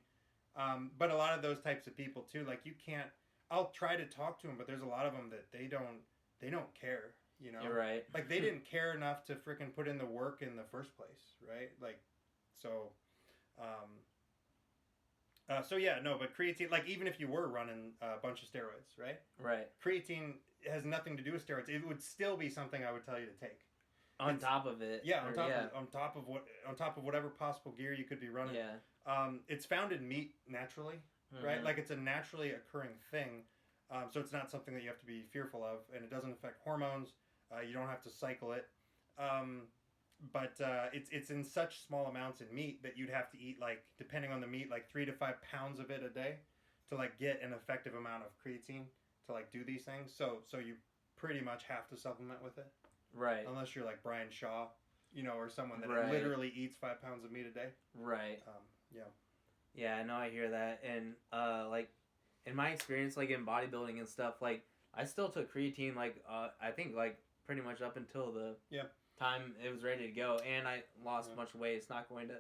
But a lot of those types of people too. Like you can't. I'll try to talk to them, but there's a lot of them that they don't care. You're right. Like they didn't care enough to freaking put in the work in the first place, right? Like, so. But creatine, like even if you were running a bunch of steroids, right? Right. Creatine has nothing to do with steroids. It would still be something I would tell you to take. On top of it. Yeah, on top of whatever possible gear you could be running. Yeah. It's found in meat naturally, right? Like it's a naturally occurring thing. So it's not something that you have to be fearful of, and it doesn't affect hormones. You don't have to cycle it. But it's in such small amounts in meat that you'd have to eat, like, depending on the meat, like 3 to 5 pounds of it a day to like get an effective amount of creatine to like do these things. So you pretty much have to supplement with it. Right. Unless you're like Brian Shaw, or someone that literally eats 5 pounds of meat a day. Right. Yeah. Yeah, I know, I hear that. And like in my experience, like in bodybuilding and stuff, like I still took creatine, like I think like pretty much up until the time it was ready to go, and I lost a bunch of weight. It's not going to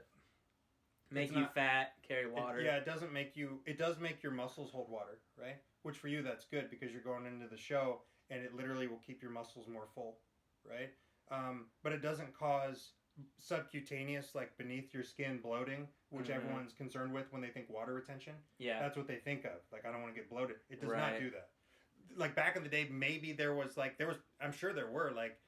make you fat, carry water. It doesn't make you. It does make your muscles hold water, right? Which for you that's good because you're going into the show, and it literally will keep your muscles more full, right? But it doesn't cause subcutaneous, like beneath your skin bloating, which everyone's concerned with when they think water retention. Yeah, that's what they think of. Like, I don't want to get bloated. It does not do that. Like back in the day, maybe there was. I'm sure there were like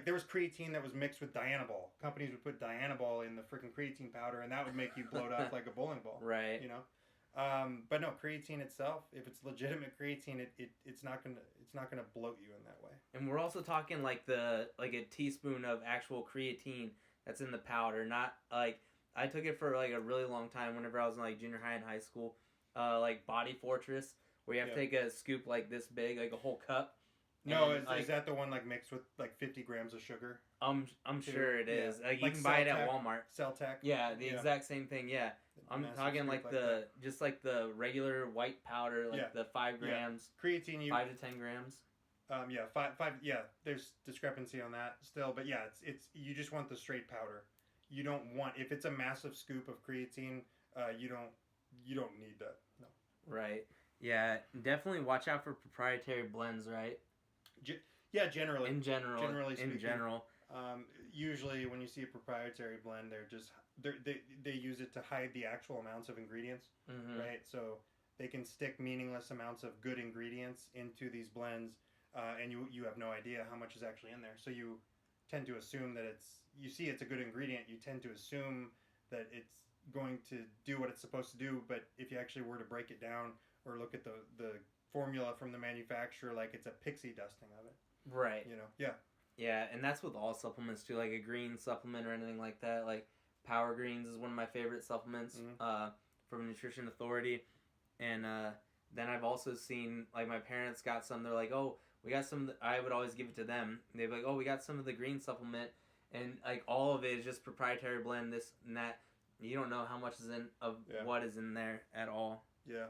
there was creatine that was mixed with Dianabol. Companies would put Dianabol in the freaking creatine powder, and that would make you bloat up like a bowling ball. Right. But no, creatine itself, if it's legitimate creatine, it's not gonna bloat you in that way. And we're also talking like a teaspoon of actual creatine that's in the powder, not like I took it for like a really long time whenever I was in like junior high and high school, like Body Fortress, where you have to take a scoop like this big, like a whole cup. No, is that the one like mixed with like 50 grams of sugar? I'm sure it is. Yeah. Like you can buy it at Walmart. Celtec. Yeah, the exact same thing. Yeah, I'm talking like just like the regular white powder, like the 5 grams. Creatine, 5 to 10 grams. Five. Yeah, there's discrepancy on that still, but yeah, it's you just want the straight powder. You don't want, if it's a massive scoop of creatine, you don't need that. No. Right. Yeah, definitely watch out for proprietary blends, right? Yeah, generally. In general. Generally speaking. In general. Usually, when you see a proprietary blend, they use it to hide the actual amounts of ingredients, right? So they can stick meaningless amounts of good ingredients into these blends, and you have no idea how much is actually in there. So you tend to assume that it's a good ingredient. You tend to assume that it's going to do what it's supposed to do. But if you actually were to break it down or look at the formula from the manufacturer, like it's a pixie dusting of it. Right. Yeah. Yeah, and that's with all supplements too, like a green supplement or anything like that. Like Power Greens is one of my favorite supplements from Nutrition Authority. And then I've also seen, like, my parents got some. They're like, oh, we got some. I would always give it to them. They'd be like, oh, we got some of the green supplement. And, like, all of it is just proprietary blend, this and that. You don't know how much is what is in there at all. Yeah.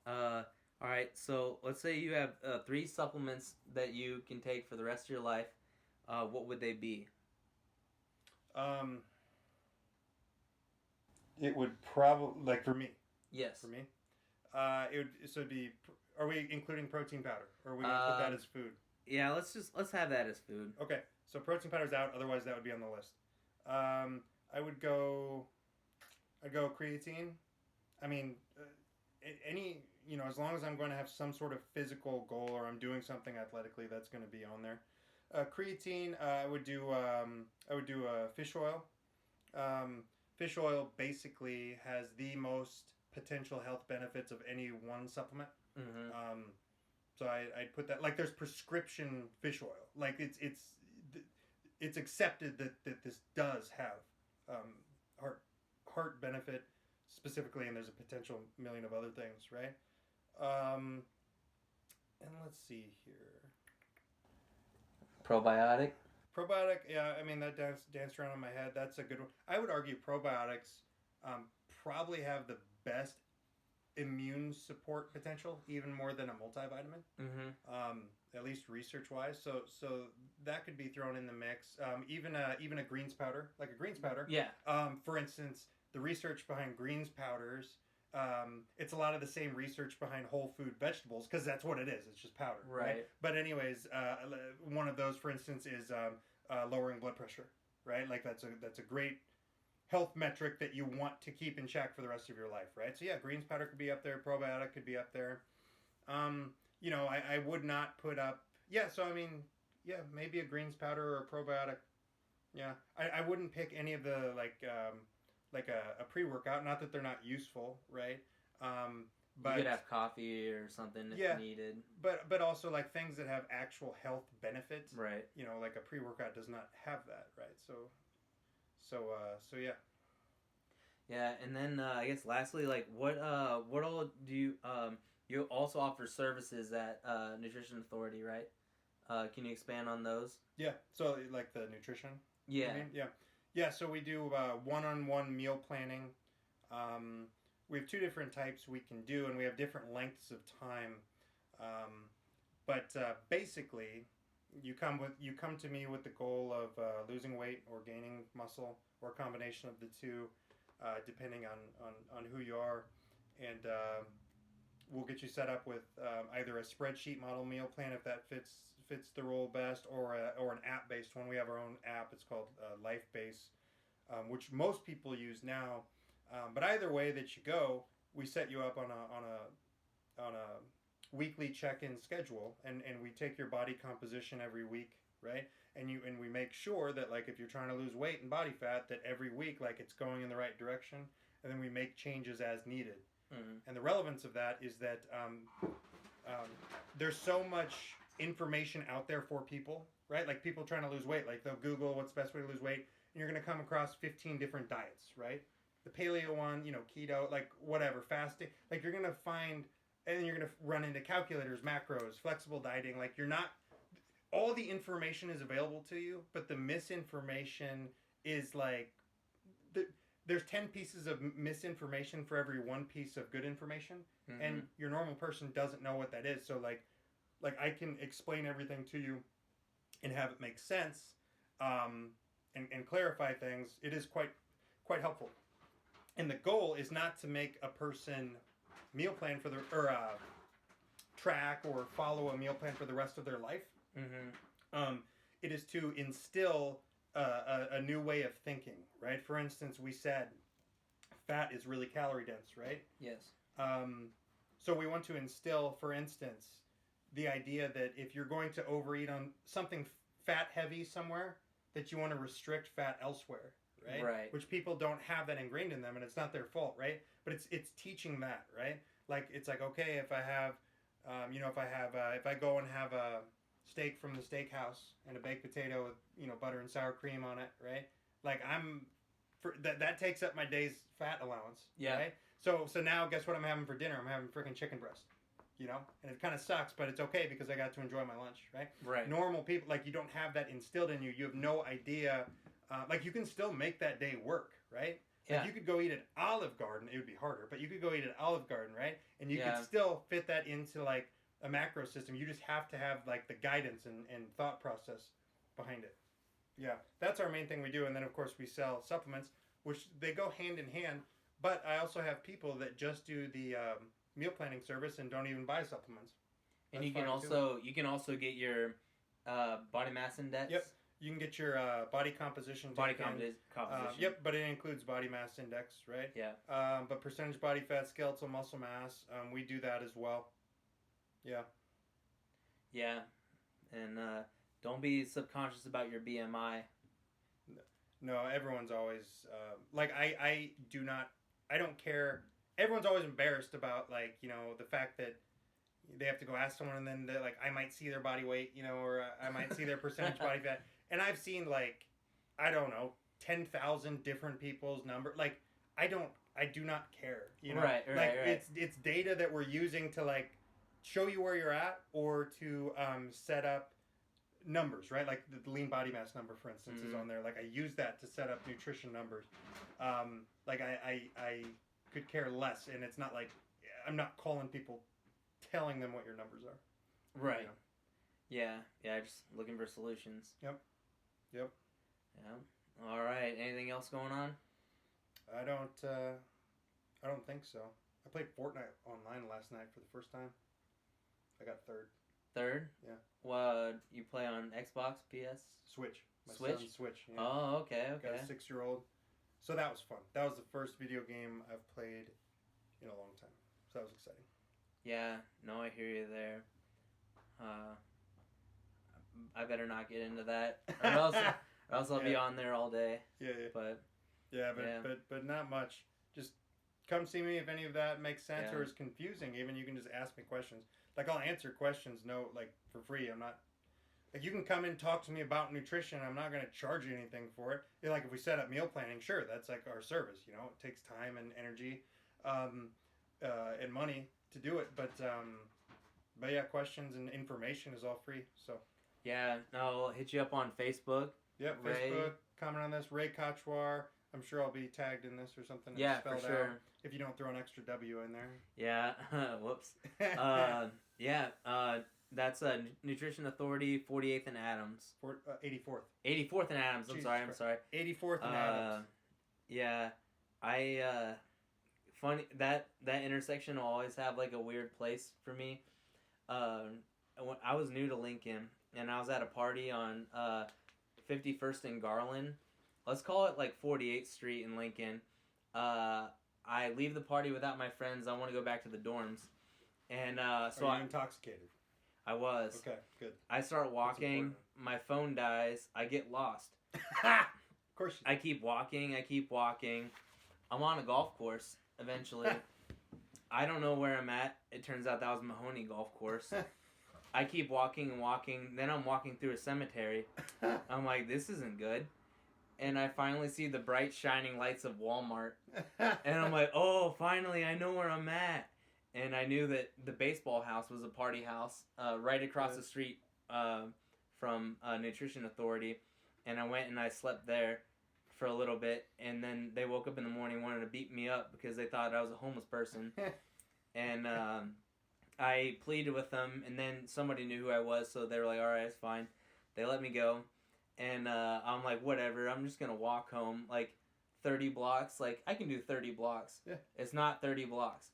All right, so let's say you have 3 supplements that you can take for the rest of your life. What would they be? It would probably, like, for me. Yes. For me, it'd be. Are we including protein powder, or are we gonna put that as food? Yeah, let's have that as food. Okay, so protein powder's out. Otherwise, that would be on the list. I'd go creatine. I mean, as long as I'm going to have some sort of physical goal or I'm doing something athletically, that's going to be on there. Creatine, I would do fish oil. Fish oil basically has the most potential health benefits of any one supplement. Mm-hmm. So I'd put that, like, there's prescription fish oil. Like, it's accepted that this does have heart benefit specifically, and there's a potential million of other things, right? And let's see here. Probiotic, yeah. I mean, that danced around in my head. That's a good one. I would argue probiotics probably have the best immune support potential, even more than a multivitamin. Mm-hmm. At least research wise. So that could be thrown in the mix. Even a greens powder, like a greens powder. Yeah. For instance, the research behind greens powders, it's a lot of the same research behind whole food vegetables, because that's what it is. It's just powder, right? But anyways, one of those, for instance, is lowering blood pressure, right? Like that's a great health metric that you want to keep in check for the rest of your life, right? So yeah, greens powder could be up there. Probiotic could be up there. I would not put up. Yeah, so I mean, yeah, maybe a greens powder or a probiotic. Yeah, I wouldn't pick any of the like a pre-workout. Not that they're not useful, right? But you could have coffee or something if needed. But also like things that have actual health benefits. Right. Like a pre-workout does not have that, right? So yeah. Yeah, and then I guess lastly, like what all do you also offer services at Nutrition Authority, right? Can you expand on those? Yeah. So like the nutrition. Yeah. Yeah. So we do one-on-one meal planning. We have 2 different types we can do, and we have different lengths of time. But basically, you come to me with the goal of losing weight or gaining muscle, or a combination of the two, depending on who you are, and we'll get you set up with either a spreadsheet model meal plan if that fits the role best, or an app based one. We have our own app. It's called LifeBase, which most people use now. But either way that you go, we set you up on a weekly check-in schedule, and we take your body composition every week, right? And we make sure that, like, if you're trying to lose weight and body fat, that every week, like, it's going in the right direction, and then we make changes as needed. Mm-hmm. And the relevance of that is that there's so much information out there for people, right? Like, people trying to lose weight, like, they'll Google what's the best way to lose weight, and you're going to come across 15 different diets, right? The paleo one, keto, like, whatever, fasting. Like, you're going to find, and then you're going to run into calculators, macros, flexible dieting. Like, all the information is available to you, but the misinformation is like, there's 10 pieces of misinformation for every 1 piece of good information, mm-hmm. and your normal person doesn't know what that is. So like I can explain everything to you and have it make sense, and clarify things. It is quite helpful. And the goal is not to make a person meal plan for the track or follow a meal plan for the rest of their life. It is to instill a new way of thinking, right? For instance, we said fat is really calorie dense, right? Yes. So we want to instill, for instance, the idea that if you're going to overeat on something fat heavy somewhere, that you want to restrict fat elsewhere, right? Right. Which people don't have that ingrained in them, and it's not their fault, right? But it's teaching that, right? Like it's like, okay, if I have, if I go and have a steak from the steakhouse and a baked potato with butter and sour cream on it, right? Like that takes up my day's fat allowance, right? So now guess what I'm having for dinner? I'm having freaking chicken breast. And it kind of sucks, but it's okay because I got to enjoy my lunch, right? Right. Normal people, like, you don't have that instilled in you. You have no idea. Like, you can still make that day work, right? Yeah. Like, you could go eat at Olive Garden. It would be harder, but you could go eat at Olive Garden, right? And you Yeah. could still fit that into, like, a macro system. You just have to have, like, the guidance and thought process behind it. Yeah. That's our main thing we do. And then, of course, we sell supplements, which they go hand in hand. But I also have people that just do the meal planning service and don't even buy supplements. And you can also get your body mass index. Yep. You can get your body composition. Composition. Yep, but it includes body mass index, right? Yeah. But percentage body fat, skeletal muscle mass, we do that as well. Yeah. Yeah. And don't be subconscious about your BMI. No, everyone's always I don't care. Everyone's always embarrassed about the fact that they have to go ask someone and then I might see their body weight, or I might see their percentage body fat. And I've seen 10,000 different people's number. I do not care. Right. It's data that we're using to show you where you're at or to set up numbers, right? Like the lean body mass number, for instance, is on there. I use that to set up nutrition numbers. I could care less, and it's not I'm not calling people telling them what your numbers are. Right. Yeah, just looking for solutions. Yep. Yeah. All right. Anything else going on? I don't think so. I played Fortnite online last night for the first time. I got third. Third? Yeah. Well, you play on Xbox, PS? Switch. My Switch? son's Switch. Yeah. Oh, okay. Got a 6-year-old. So that was fun. That was the first video game I've played in a long time. So that was exciting. Yeah. No, I hear you there. I better not get into that, or else I'll be on there all day. Yeah. But not much. Just come see me if any of that makes sense Yeah. or is confusing. Even you can just ask me questions. I'll answer questions for free. I'm not you can come and talk to me about nutrition. I'm not going to charge you anything for it. If we set up meal planning, sure, that's our service. It takes time and energy, and money to do it. But yeah, questions and information is all free. So. Yeah, I'll hit you up on Facebook. Yep, Ray. Facebook. Comment on this. Ray Kotschwar. I'm sure I'll be tagged in this or something. Yeah, spelled for sure. Out if you don't throw an extra W in there. Yeah. Whoops. That's Nutrition Authority, 48th and Adams. 84th. 84th and Adams. I'm sorry. 84th and Adams. Yeah. Funny that intersection will always have a weird place for me. When I was new to Lincoln, and I was at a party on 51st and Garland. Let's call it 48th Street in Lincoln. I leave the party without my friends. I want to go back to the dorms. And so Are you intoxicated? I was. Okay, good. I start walking. My phone dies. I get lost. Of course you do. I keep walking. I'm on a golf course eventually. I don't know where I'm at. It turns out that was Mahoney Golf Course. I keep walking and walking. Then I'm walking through a cemetery. I'm like, this isn't good. And I finally see the bright shining lights of Walmart. And I'm like, oh, finally, I know where I'm at. And I knew that the baseball house was a party house right across the street from Nutrition Authority. And I went and I slept there for a little bit. And then they woke up in the morning and wanted to beat me up because they thought I was a homeless person. And I pleaded with them. And then somebody knew who I was. So they were like, all right, it's fine. They let me go. And I'm like, whatever. I'm just going to walk home 30 blocks. I can do 30 blocks. Yeah. It's not 30 blocks.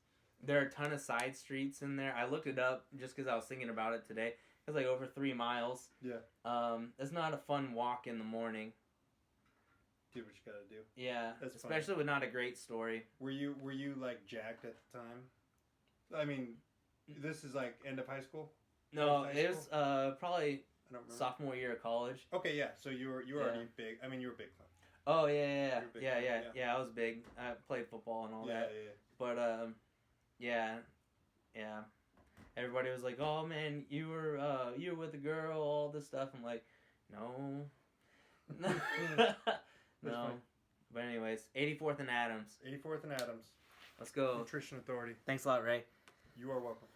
There are a ton of side streets in there. I looked it up just because I was thinking about it today. It's like over 3 miles. Yeah. It's not a fun walk in the morning. Do what you gotta do. Yeah, That's especially funny. with not a great story. Were you like jacked at the time? I mean, this is like end of high school. No, High it was probably I don't remember. sophomore year of college. Okay, yeah. So you were already big. I mean, you were big time. Oh yeah. Big Yeah, fan, yeah, yeah. yeah. I was big. I played football and all Yeah, that. yeah. But yeah. Everybody was like, "Oh man, you were with a girl, all this stuff." I'm like, no, no. Funny. But anyways, 84th and Adams. 84th and Adams. Let's go. Nutrition Authority. Thanks a lot, Ray. You are welcome.